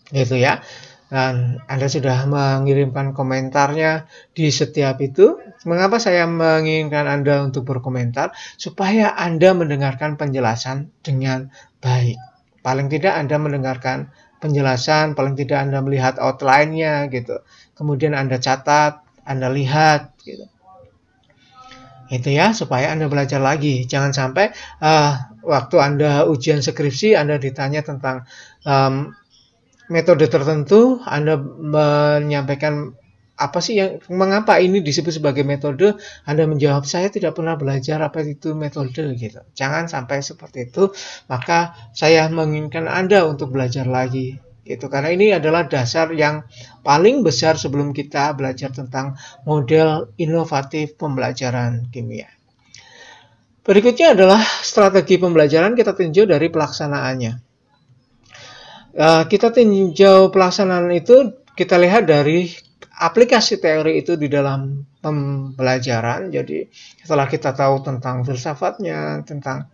Gitu ya. Dan Anda sudah mengirimkan komentarnya di setiap itu. Mengapa saya menginginkan Anda untuk berkomentar? Supaya Anda mendengarkan penjelasan dengan baik. Paling tidak Anda mendengarkan penjelasan, paling tidak Anda melihat outline-nya gitu. Kemudian Anda catat, Anda lihat gitu. Itu ya, supaya Anda belajar lagi. Jangan sampai waktu Anda ujian skripsi, Anda ditanya tentang metode tertentu, Anda menyampaikan apa sih mengapa ini disebut sebagai metode, Anda menjawab, saya tidak pernah belajar apa itu metode gitu. Jangan sampai seperti itu, maka saya menginginkan Anda untuk belajar lagi. Gitu. Karena ini adalah dasar yang paling besar sebelum kita belajar tentang model inovatif pembelajaran kimia. Berikutnya adalah strategi pembelajaran, kita tinjau dari pelaksanaannya. Kita tinjau pelaksanaan itu, kita lihat dari aplikasi teori itu di dalam pembelajaran. Jadi setelah kita tahu tentang filsafatnya, tentang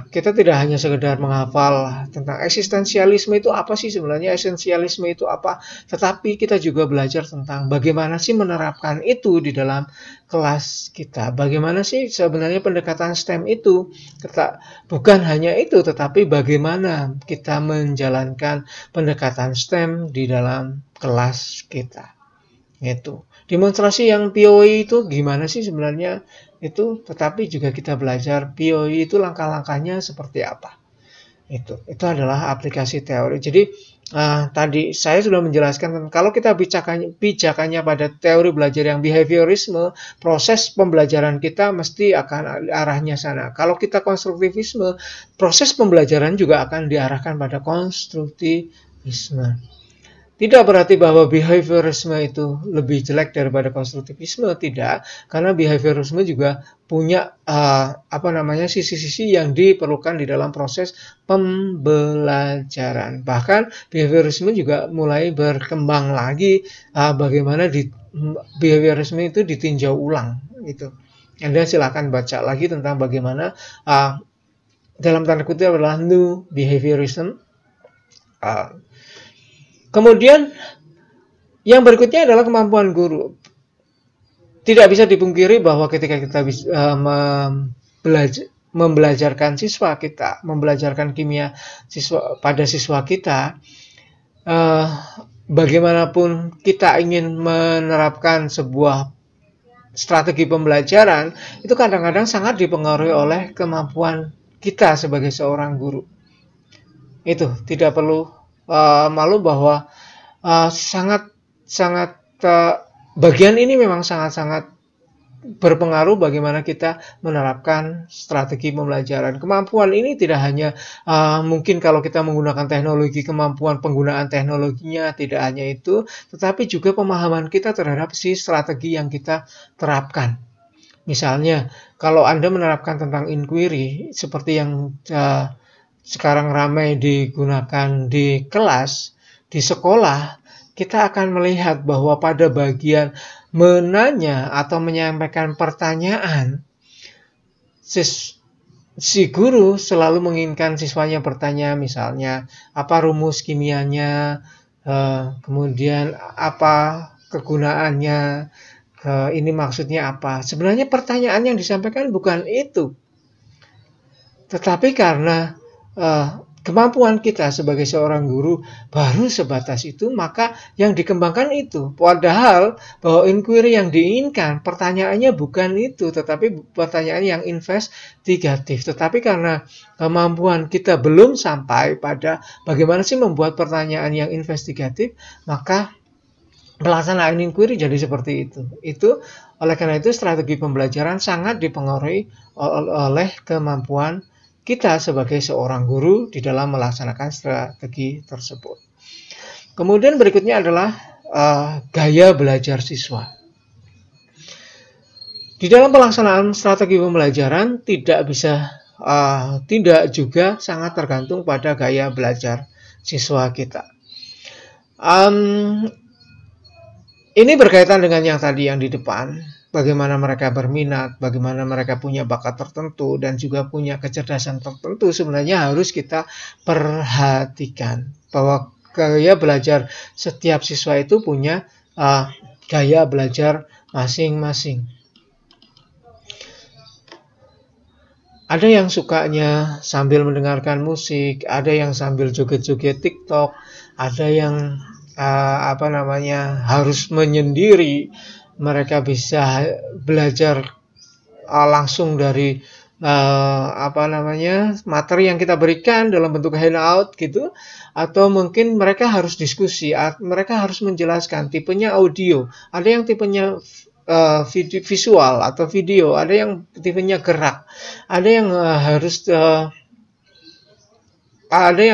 kita tidak hanya sekedar menghafal tentang eksistensialisme itu apa sih sebenarnya, esensialisme itu apa, tetapi kita juga belajar tentang bagaimana sih menerapkan itu di dalam kelas kita. Bagaimana sih sebenarnya pendekatan STEM itu. Bukan hanya itu, tetapi bagaimana kita menjalankan pendekatan STEM di dalam kelas kita. Itu. Demonstrasi yang POI itu gimana sih sebenarnya itu, tetapi juga kita belajar POI itu langkah-langkahnya seperti apa. Itu adalah aplikasi teori. Jadi tadi saya sudah menjelaskan kalau kita bijakannya pada teori belajar yang behaviorisme, proses pembelajaran kita mesti akan arahnya sana. Kalau kita konstruktivisme, proses pembelajaran juga akan diarahkan pada konstruktivisme. Tidak berarti bahwa behaviorisme itu lebih jelek daripada konstruktivisme, tidak, karena behaviorisme juga punya sisi-sisi yang diperlukan di dalam proses pembelajaran. Bahkan behaviorisme juga mulai berkembang lagi, bagaimana behaviorisme itu ditinjau ulang gitu. Anda silakan baca lagi tentang bagaimana dalam tanda kutip adalah new behaviorism. Kemudian yang berikutnya adalah kemampuan guru. Tidak bisa dipungkiri bahwa ketika kita bisa membelajarkan siswa kita, membelajarkan kimia pada siswa kita, bagaimanapun kita ingin menerapkan sebuah strategi pembelajaran, itu kadang-kadang sangat dipengaruhi oleh kemampuan kita sebagai seorang guru. Itu tidak perlu malu bahwa bagian ini memang sangat-sangat berpengaruh bagaimana kita menerapkan strategi pembelajaran. Kemampuan ini tidak hanya mungkin kalau kita menggunakan teknologi, kemampuan penggunaan teknologinya, tidak hanya itu, tetapi juga pemahaman kita terhadap si strategi yang kita terapkan. Misalnya, kalau Anda menerapkan tentang inquiry, seperti yang sekarang ramai digunakan di kelas, di sekolah, kita akan melihat bahwa pada bagian menanya atau menyampaikan pertanyaan, si guru selalu menginginkan siswanya bertanya, misalnya, apa rumus kimianya, kemudian apa kegunaannya, ini maksudnya apa. Sebenarnya pertanyaan yang disampaikan bukan itu, tetapi karena kemampuan kita sebagai seorang guru baru sebatas itu, maka yang dikembangkan itu. Padahal bahwa inquiry yang diinginkan, pertanyaannya bukan itu, tetapi pertanyaan yang investigatif. Tetapi karena kemampuan kita belum sampai pada bagaimana sih membuat pertanyaan yang investigatif, maka pelaksanaan inquiry jadi seperti itu. Oleh karena itu, strategi pembelajaran sangat dipengaruhi oleh kemampuan kita sebagai seorang guru di dalam melaksanakan strategi tersebut. Kemudian berikutnya adalah gaya belajar siswa. Di dalam pelaksanaan strategi pembelajaran tidak juga sangat tergantung pada gaya belajar siswa kita. Ini berkaitan dengan yang tadi yang di depan. Bagaimana mereka berminat, bagaimana mereka punya bakat tertentu, dan juga punya kecerdasan tertentu, sebenarnya harus kita perhatikan. Bahwa gaya belajar setiap siswa itu punya gaya belajar masing-masing. Ada yang sukanya sambil mendengarkan musik, ada yang sambil joget-joget TikTok, ada yang harus menyendiri. Mereka bisa belajar langsung dari materi yang kita berikan dalam bentuk handout gitu, atau mungkin mereka harus diskusi, mereka harus menjelaskan tipenya audio, ada yang tipenya visual atau video, ada yang tipenya gerak, ada yang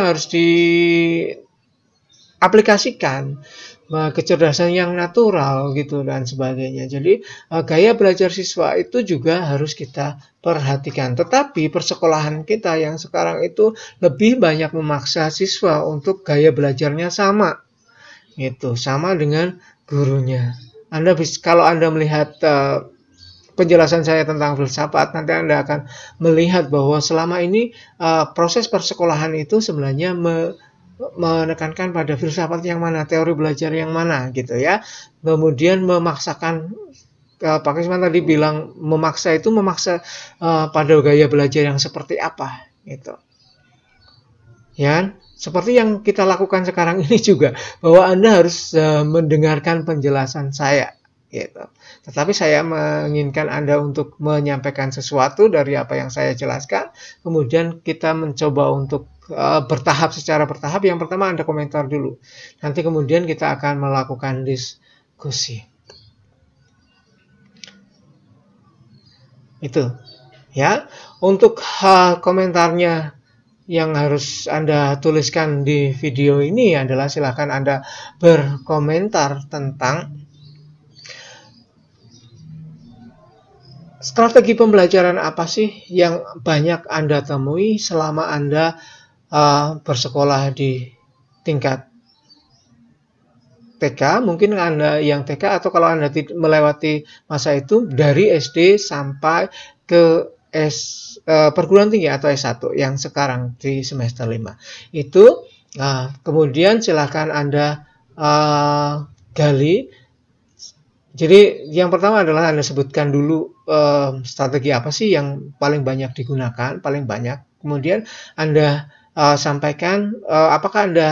harus diaplikasikan, kecerdasan yang natural gitu dan sebagainya. Jadi gaya belajar siswa itu juga harus kita perhatikan. Tetapi persekolahan kita yang sekarang itu lebih banyak memaksa siswa untuk gaya belajarnya sama, gitu, sama dengan gurunya. Kalau Anda melihat penjelasan saya tentang filsafat, nanti Anda akan melihat bahwa selama ini proses persekolahan itu sebenarnya menekankan pada filsafat yang mana, teori belajar yang mana gitu ya. Kemudian memaksakan, Pak Krisman tadi bilang memaksa pada gaya belajar yang seperti apa gitu. Ya, seperti yang kita lakukan sekarang ini juga, bahwa Anda harus mendengarkan penjelasan saya gitu. Tetapi saya menginginkan Anda untuk menyampaikan sesuatu dari apa yang saya jelaskan, kemudian kita mencoba untuk secara bertahap. Yang pertama Anda komentar dulu, nanti kemudian kita akan melakukan diskusi. Itu ya, untuk komentarnya yang harus Anda tuliskan di video ini adalah silakan Anda berkomentar tentang strategi pembelajaran apa sih yang banyak Anda temui selama Anda bersekolah di tingkat TK, mungkin Anda yang TK, atau kalau Anda melewati masa itu dari SD sampai ke perguruan tinggi atau S1 yang sekarang di semester 5. Itu kemudian silakan Anda gali. Jadi yang pertama adalah Anda sebutkan dulu strategi apa sih yang paling banyak digunakan, paling banyak. Kemudian Anda sampaikan apakah Anda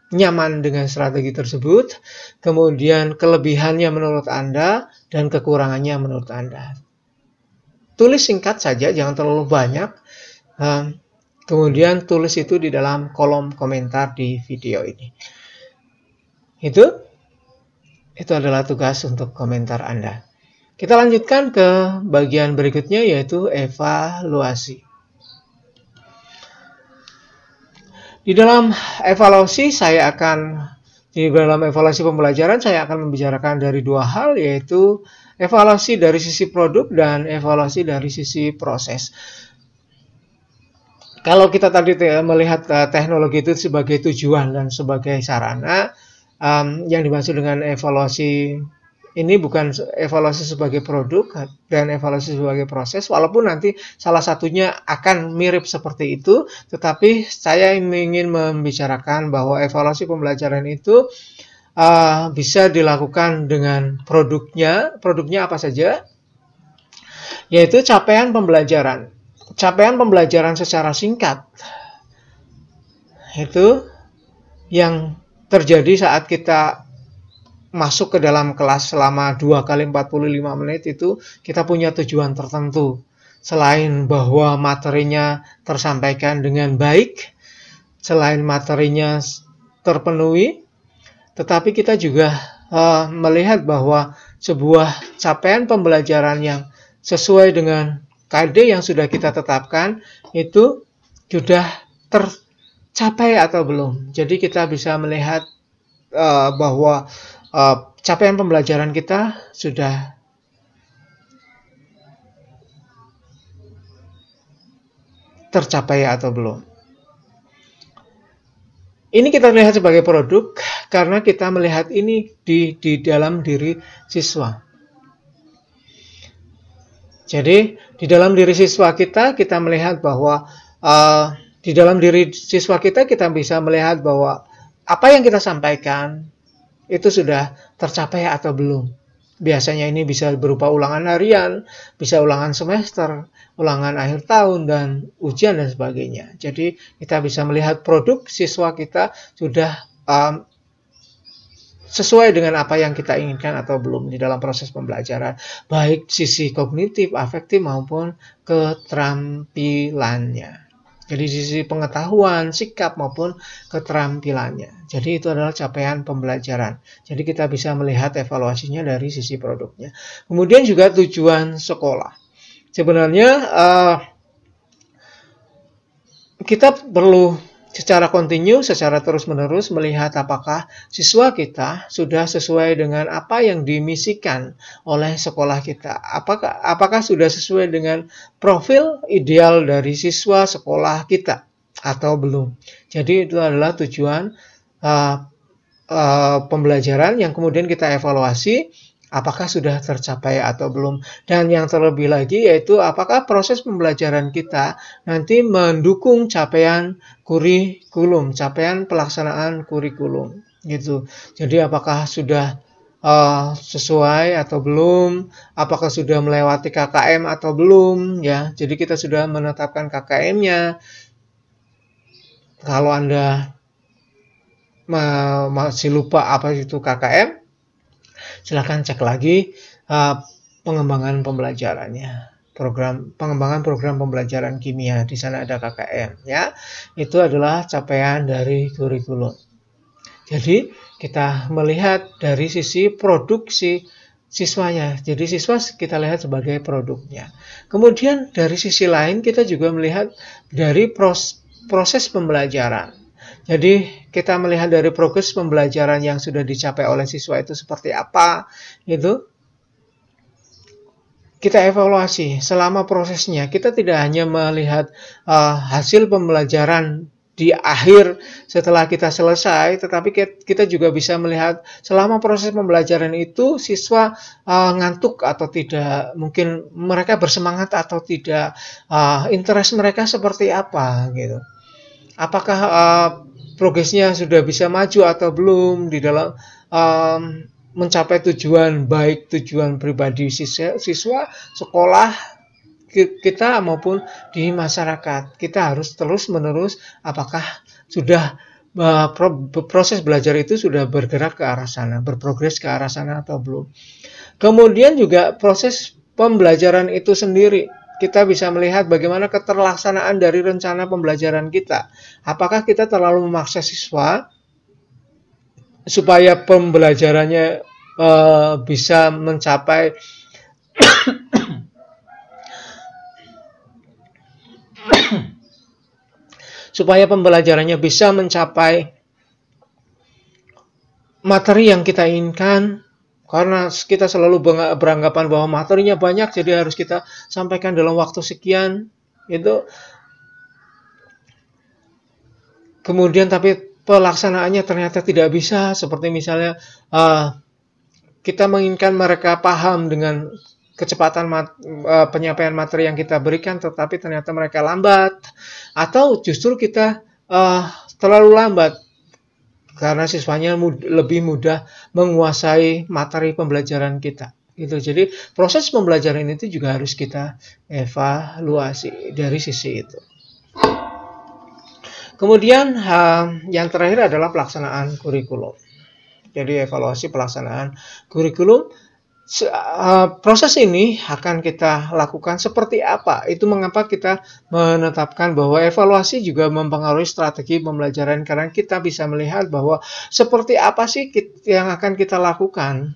nyaman dengan strategi tersebut, kemudian kelebihannya menurut Anda dan kekurangannya menurut Anda. Tulis singkat saja, jangan terlalu banyak. Kemudian tulis itu di dalam kolom komentar di video ini. Itu adalah tugas untuk komentar Anda. Kita lanjutkan ke bagian berikutnya, yaitu evaluasi. Di dalam evaluasi pembelajaran saya akan membicarakan dari dua hal, yaitu evaluasi dari sisi produk dan evaluasi dari sisi proses. Kalau kita tadi melihat teknologi itu sebagai tujuan dan sebagai sarana, yang dimaksud dengan evaluasi ini bukan evaluasi sebagai produk dan evaluasi sebagai proses, walaupun nanti salah satunya akan mirip seperti itu, tetapi saya ingin membicarakan bahwa evaluasi pembelajaran itu bisa dilakukan dengan produknya. Produknya apa saja? Yaitu capaian pembelajaran. Capaian pembelajaran secara singkat. Itu yang terjadi saat kita masuk ke dalam kelas selama 2 kali 45 menit itu kita punya tujuan tertentu. Selain bahwa materinya tersampaikan dengan baik, selain materinya terpenuhi, tetapi kita juga melihat bahwa sebuah capaian pembelajaran yang sesuai dengan KD yang sudah kita tetapkan itu sudah tercapai atau belum. Jadi kita bisa melihat bahwa capaian pembelajaran kita sudah tercapai atau belum. Ini kita lihat sebagai produk karena kita melihat ini di dalam diri siswa. Jadi di dalam diri siswa kita melihat bahwa di dalam diri siswa kita bisa melihat bahwa apa yang kita sampaikan itu sudah tercapai atau belum. Biasanya ini bisa berupa ulangan harian, bisa ulangan semester, ulangan akhir tahun, dan ujian dan sebagainya. Jadi kita bisa melihat produk siswa kita sudah sesuai dengan apa yang kita inginkan atau belum di dalam proses pembelajaran, baik sisi kognitif, afektif maupun keterampilannya. Jadi sisi pengetahuan, sikap maupun keterampilannya. Jadi itu adalah capaian pembelajaran. Jadi kita bisa melihat evaluasinya dari sisi produknya. Kemudian juga tujuan sekolah. Sebenarnya kita perlu secara kontinu, secara terus-menerus melihat apakah siswa kita sudah sesuai dengan apa yang dimisikan oleh sekolah kita. Apakah sudah sesuai dengan profil ideal dari siswa sekolah kita atau belum. Jadi itu adalah tujuan pembelajaran yang kemudian kita evaluasi apakah sudah tercapai atau belum. Dan yang terlebih lagi yaitu apakah proses pembelajaran kita nanti mendukung capaian kurikulum, capaian pelaksanaan kurikulum gitu. Jadi apakah sudah sesuai atau belum, apakah sudah melewati KKM atau belum ya. Jadi kita sudah menetapkan KKM-nya. Kalau Anda masih lupa apa itu KKM, silakan cek lagi pengembangan pembelajarannya. Pengembangan program pembelajaran kimia, di sana ada KKM ya. Itu adalah capaian dari kurikulum. Jadi kita melihat dari sisi produksi siswanya. Jadi siswa kita lihat sebagai produknya. Kemudian dari sisi lain kita juga melihat dari proses pembelajaran. Jadi kita melihat dari progres pembelajaran yang sudah dicapai oleh siswa itu seperti apa, gitu. Kita evaluasi selama prosesnya. Kita tidak hanya melihat hasil pembelajaran di akhir setelah kita selesai, tetapi kita juga bisa melihat selama proses pembelajaran itu siswa ngantuk atau tidak, mungkin mereka bersemangat atau tidak, interest mereka seperti apa gitu. Apakah progresnya sudah bisa maju atau belum di dalam mencapai tujuan, baik tujuan pribadi siswa, sekolah kita maupun di masyarakat. Kita harus terus-menerus apakah sudah proses belajar itu sudah bergerak ke arah sana, berprogres ke arah sana atau belum. Kemudian juga proses pembelajaran itu sendiri. Kita bisa melihat bagaimana keterlaksanaan dari rencana pembelajaran kita. Apakah kita terlalu memaksa siswa supaya pembelajarannya bisa mencapai materi yang kita inginkan, karena kita selalu beranggapan bahwa materinya banyak, jadi harus kita sampaikan dalam waktu sekian, itu. Kemudian tapi pelaksanaannya ternyata tidak bisa, seperti misalnya kita menginginkan mereka paham dengan kecepatan penyampaian materi yang kita berikan, tetapi ternyata mereka lambat, atau justru kita terlalu lambat karena siswanya lebih mudah menguasai materi pembelajaran kita. Gitu. Jadi proses pembelajaran itu juga harus kita evaluasi dari sisi itu. Kemudian yang terakhir adalah pelaksanaan kurikulum. Jadi evaluasi pelaksanaan kurikulum. Proses ini akan kita lakukan seperti apa? Itu mengapa kita menetapkan bahwa evaluasi juga mempengaruhi strategi pembelajaran, karena kita bisa melihat bahwa seperti apa sih yang akan kita lakukan.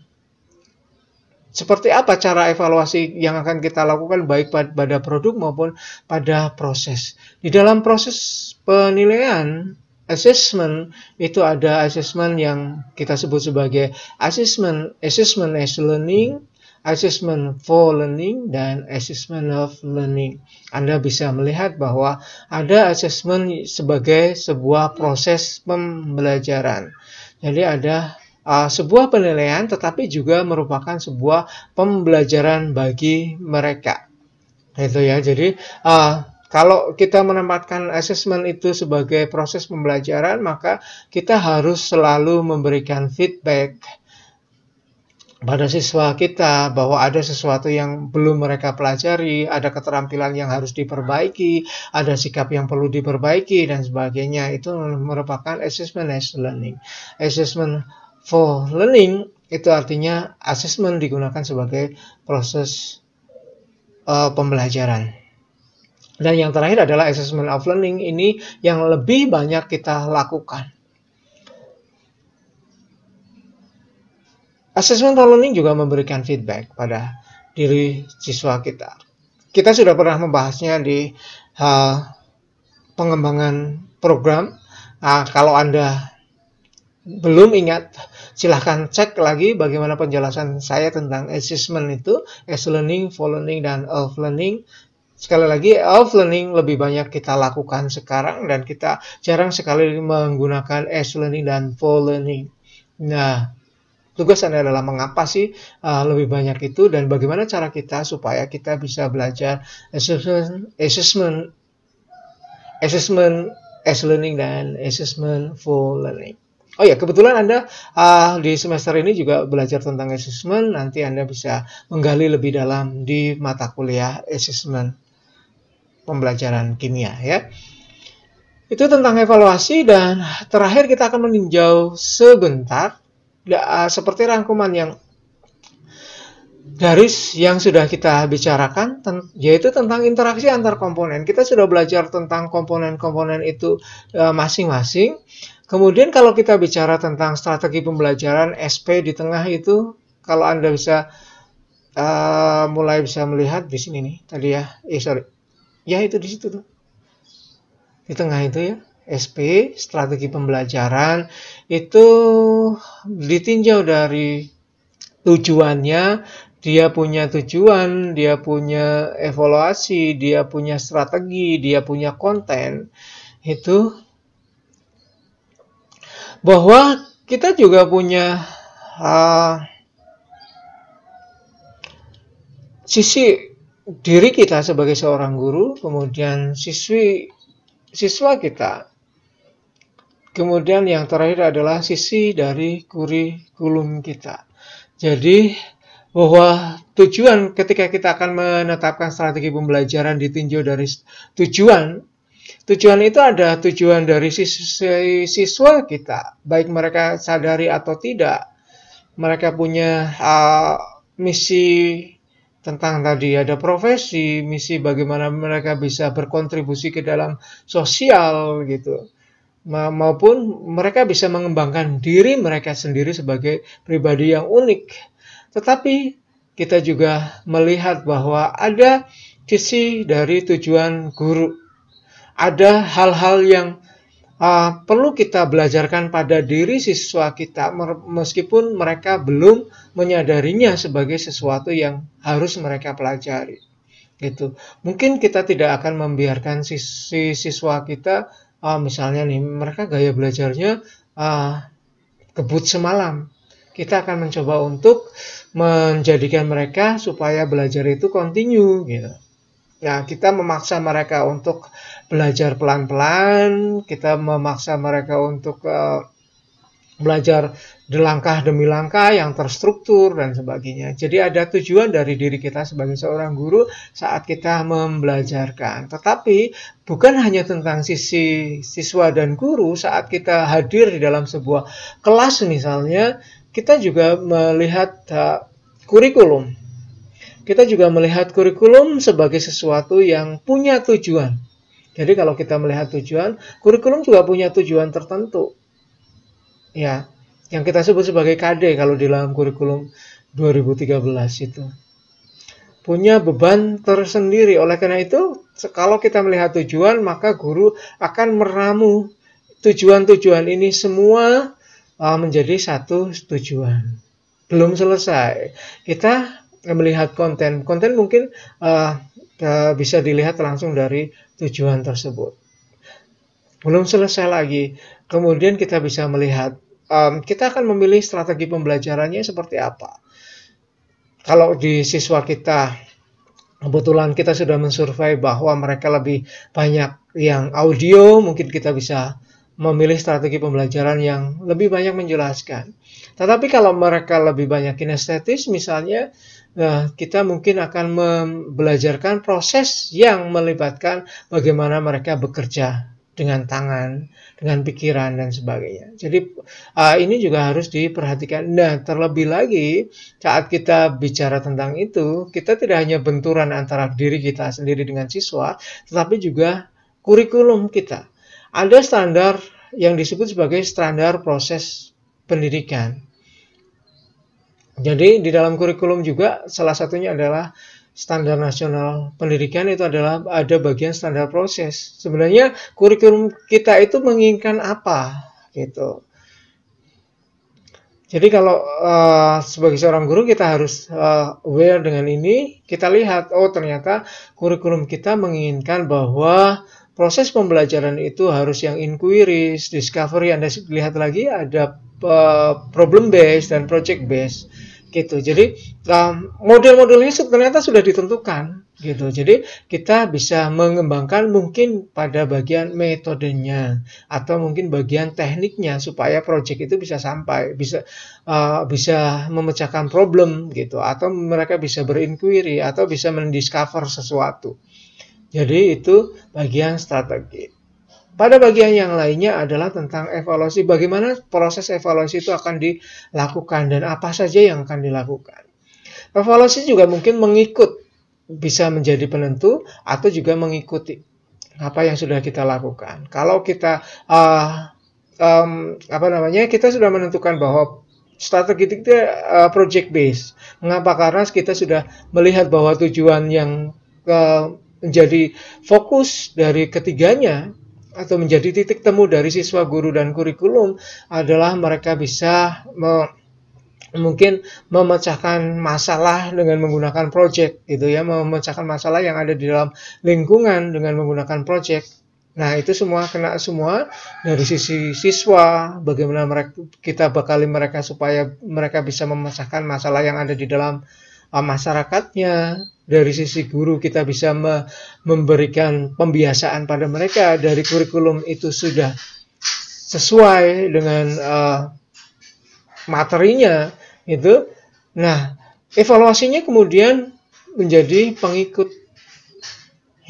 Seperti apa cara evaluasi yang akan kita lakukan baik pada produk maupun pada proses. Di dalam proses penilaian, assessment, itu ada assessment yang kita sebut sebagai assessment as learning, assessment for learning, dan assessment of learning. Anda bisa melihat bahwa ada assessment sebagai sebuah proses pembelajaran. Jadi ada sebuah penilaian, tetapi juga merupakan sebuah pembelajaran bagi mereka. Itu ya. Jadi kalau kita menempatkan assessment itu sebagai proses pembelajaran, maka kita harus selalu memberikan feedback pada siswa kita bahwa ada sesuatu yang belum mereka pelajari, ada keterampilan yang harus diperbaiki, ada sikap yang perlu diperbaiki, dan sebagainya. Itu merupakan assessment as learning. Assessment for learning itu artinya assessment digunakan sebagai proses pembelajaran. Dan yang terakhir adalah assessment of learning, ini yang lebih banyak kita lakukan. Assessment of learning juga memberikan feedback pada diri siswa kita. Kita sudah pernah membahasnya di pengembangan program. Kalau Anda belum ingat, silahkan cek lagi bagaimana penjelasan saya tentang assessment itu, as learning, for learning, dan of learning. Sekali lagi, of learning lebih banyak kita lakukan sekarang, dan kita jarang sekali menggunakan as learning dan for learning. Nah, tugas Anda adalah mengapa sih lebih banyak itu, dan bagaimana cara kita supaya kita bisa belajar assessment as learning dan assessment for learning. Oh ya, kebetulan Anda di semester ini juga belajar tentang assessment. Nanti Anda bisa menggali lebih dalam di mata kuliah assessment pembelajaran kimia ya. Itu tentang evaluasi, dan terakhir kita akan meninjau sebentar seperti rangkuman yang dari yang sudah kita bicarakan, yaitu tentang interaksi antar komponen. Kita sudah belajar tentang komponen-komponen itu masing-masing. Kemudian kalau kita bicara tentang strategi pembelajaran, SP di tengah itu, kalau Anda bisa mulai bisa melihat di sini nih tadi ya. Ya itu di situ tuh. di tengah itu ya, SP, strategi pembelajaran, itu ditinjau dari tujuannya, dia punya tujuan, dia punya evaluasi, dia punya strategi, dia punya konten, itu bahwa kita juga punya sisi diri kita sebagai seorang guru, kemudian siswa kita, kemudian yang terakhir adalah sisi dari kurikulum kita. Jadi bahwa tujuan ketika kita akan menetapkan strategi pembelajaran ditinjau dari tujuan itu ada tujuan dari siswa kita, baik mereka sadari atau tidak. Mereka punya misi tentang tadi ada profesi, misi bagaimana mereka bisa berkontribusi ke dalam sosial gitu. Maupun mereka bisa mengembangkan diri mereka sendiri sebagai pribadi yang unik. Tetapi kita juga melihat bahwa ada sisi dari tujuan guru. Ada hal-hal yang perlu kita belajarkan pada diri siswa kita meskipun mereka belum menyadarinya sebagai sesuatu yang harus mereka pelajari. Gitu. Mungkin kita tidak akan membiarkan siswa kita misalnya nih mereka gaya belajarnya kebut semalam. Kita akan mencoba untuk menjadikan mereka supaya belajar itu continue gitu. Nah, kita memaksa mereka untuk belajar pelan-pelan, kita memaksa mereka untuk belajar langkah demi langkah yang terstruktur dan sebagainya. Jadi ada tujuan dari diri kita sebagai seorang guru saat kita membelajarkan. Tetapi bukan hanya tentang sisi siswa dan guru saat kita hadir di dalam sebuah kelas misalnya, kita juga melihat kurikulum. Kita juga melihat kurikulum sebagai sesuatu yang punya tujuan. Jadi kalau kita melihat tujuan, kurikulum juga punya tujuan tertentu. Ya, yang kita sebut sebagai KD kalau di dalam kurikulum 2013 itu. Punya beban tersendiri. Oleh karena itu, kalau kita melihat tujuan, maka guru akan meramu tujuan-tujuan ini semua menjadi satu tujuan. Belum selesai. Kita melihat konten mungkin bisa dilihat langsung dari tujuan tersebut. Belum selesai lagi, kemudian kita bisa melihat kita akan memilih strategi pembelajarannya seperti apa. Kalau di siswa kita, kebetulan kita sudah mensurvei bahwa mereka lebih banyak yang audio, mungkin kita bisa memilih strategi pembelajaran yang lebih banyak menjelaskan. Tetapi kalau mereka lebih banyak kinestetis misalnya, kita mungkin akan membelajarkan proses yang melibatkan bagaimana mereka bekerja dengan tangan, dengan pikiran dan sebagainya. Jadi ini juga harus diperhatikan. Nah, terlebih lagi saat kita bicara tentang itu, kita tidak hanya benturan antara diri kita sendiri dengan siswa, tetapi juga kurikulum kita. Ada standar yang disebut sebagai standar proses pendidikan. Jadi di dalam kurikulum juga salah satunya adalah standar nasional pendidikan, itu adalah ada bagian standar proses. Sebenarnya kurikulum kita itu menginginkan apa gitu. Jadi kalau sebagai seorang guru kita harus aware dengan ini, kita lihat ternyata kurikulum kita menginginkan bahwa proses pembelajaran itu harus yang inquiries, discovery, Anda lihat lagi ada problem based dan project based. Gitu. Jadi model-modelnya ternyata sudah ditentukan gitu. Jadi kita bisa mengembangkan mungkin pada bagian metodenya atau mungkin bagian tekniknya supaya project itu bisa sampai, bisa memecahkan problem gitu, atau mereka bisa berinquiry atau bisa mendiscover sesuatu. Jadi itu bagian strategi. Pada bagian yang lainnya adalah tentang evaluasi. Bagaimana proses evaluasi itu akan dilakukan dan apa saja yang akan dilakukan. Evaluasi juga mungkin bisa menjadi penentu atau juga mengikuti apa yang sudah kita lakukan. Kalau kita kita sudah menentukan bahwa strategi itu project based. Mengapa? Karena kita sudah melihat bahwa tujuan yang menjadi fokus dari ketiganya atau menjadi titik temu dari siswa, guru, dan kurikulum adalah mereka bisa mungkin memecahkan masalah dengan menggunakan project gitu ya, memecahkan masalah yang ada di dalam lingkungan dengan menggunakan project. Nah, itu semua kena semua dari sisi siswa, bagaimana kita bekali mereka supaya mereka bisa memecahkan masalah yang ada di dalam masyarakatnya. Dari sisi guru kita bisa memberikan pembiasaan pada mereka, dari kurikulum itu sudah sesuai dengan materinya itu. Nah, evaluasinya kemudian menjadi pengikut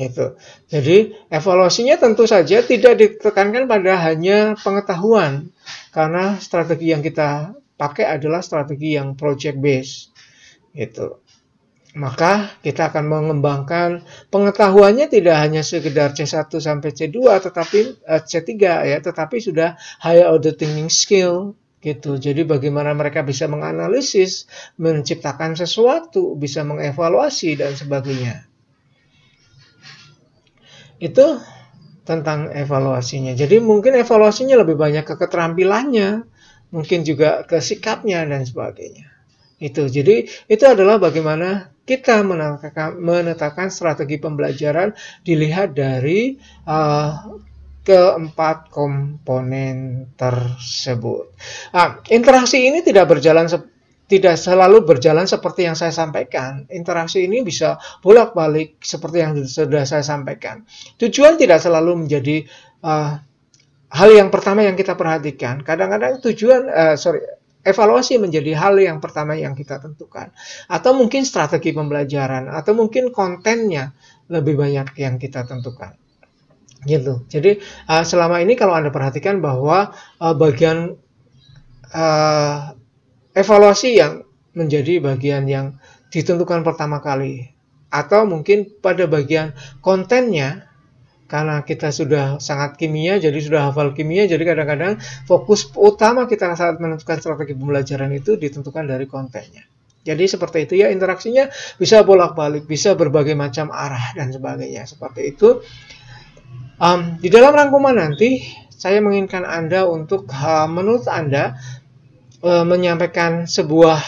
itu. Jadi evaluasinya tentu saja tidak ditekankan pada hanya pengetahuan, karena strategi yang kita pakai adalah strategi yang project based gitu. Maka kita akan mengembangkan pengetahuannya tidak hanya sekedar C1 sampai C2 tetapi C3 ya, tetapi sudah higher order thinking skill gitu. Jadi bagaimana mereka bisa menganalisis, menciptakan sesuatu, bisa mengevaluasi dan sebagainya. Itu tentang evaluasinya. Jadi mungkin evaluasinya lebih banyak ke keterampilannya, mungkin juga ke sikapnya dan sebagainya. Itu. Jadi itu adalah bagaimana kita menetapkan strategi pembelajaran dilihat dari keempat komponen tersebut. Interaksi ini tidak selalu berjalan seperti yang saya sampaikan. Interaksi ini bisa bolak-balik seperti yang sudah saya sampaikan. Tujuan tidak selalu menjadi hal yang pertama yang kita perhatikan. Kadang-kadang evaluasi menjadi hal yang pertama yang kita tentukan. Atau mungkin strategi pembelajaran, atau mungkin kontennya lebih banyak yang kita tentukan. Gitu. Jadi selama ini kalau Anda perhatikan bahwa bagian evaluasi yang menjadi bagian yang ditentukan pertama kali, atau mungkin pada bagian kontennya, karena kita sudah sangat kimia, jadi sudah hafal kimia, jadi kadang-kadang fokus utama kita saat menentukan strategi pembelajaran itu ditentukan dari kontennya. Jadi seperti itu ya, interaksinya bisa bolak-balik, bisa berbagai macam arah dan sebagainya. Seperti itu. Di dalam rangkuman nanti, saya menginginkan Anda untuk menurut Anda menyampaikan sebuah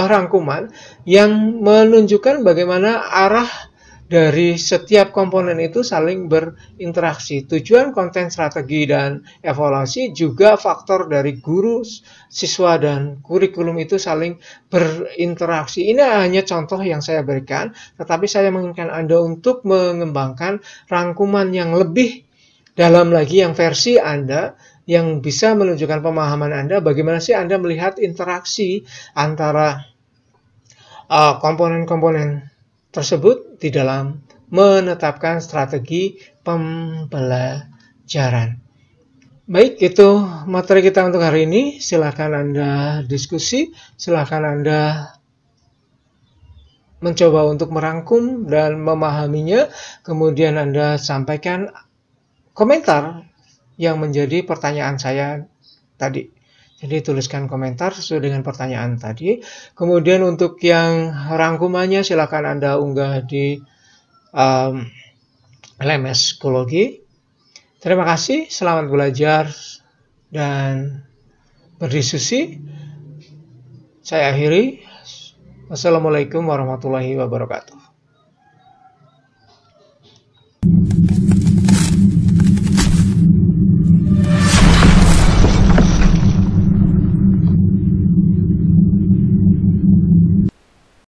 rangkuman yang menunjukkan bagaimana arah dari setiap komponen itu saling berinteraksi. Tujuan, konten, strategi, dan evaluasi, juga faktor dari guru, siswa, dan kurikulum itu saling berinteraksi. Ini hanya contoh yang saya berikan, tetapi saya menginginkan Anda untuk mengembangkan rangkuman yang lebih dalam lagi, yang versi Anda, yang bisa menunjukkan pemahaman Anda, bagaimana sih Anda melihat interaksi antara komponen-komponen tersebut di dalam menetapkan strategi pembelajaran. Baik, itu materi kita untuk hari ini. Silakan Anda diskusi, silakan Anda mencoba untuk merangkum dan memahaminya, kemudian Anda sampaikan komentar yang menjadi pertanyaan saya tadi. Jadi tuliskan komentar sesuai dengan pertanyaan tadi. Kemudian untuk yang rangkumannya silakan Anda unggah di LMS Psikologi. Terima kasih, selamat belajar dan berdiskusi. Saya akhiri. Wassalamualaikum warahmatullahi wabarakatuh.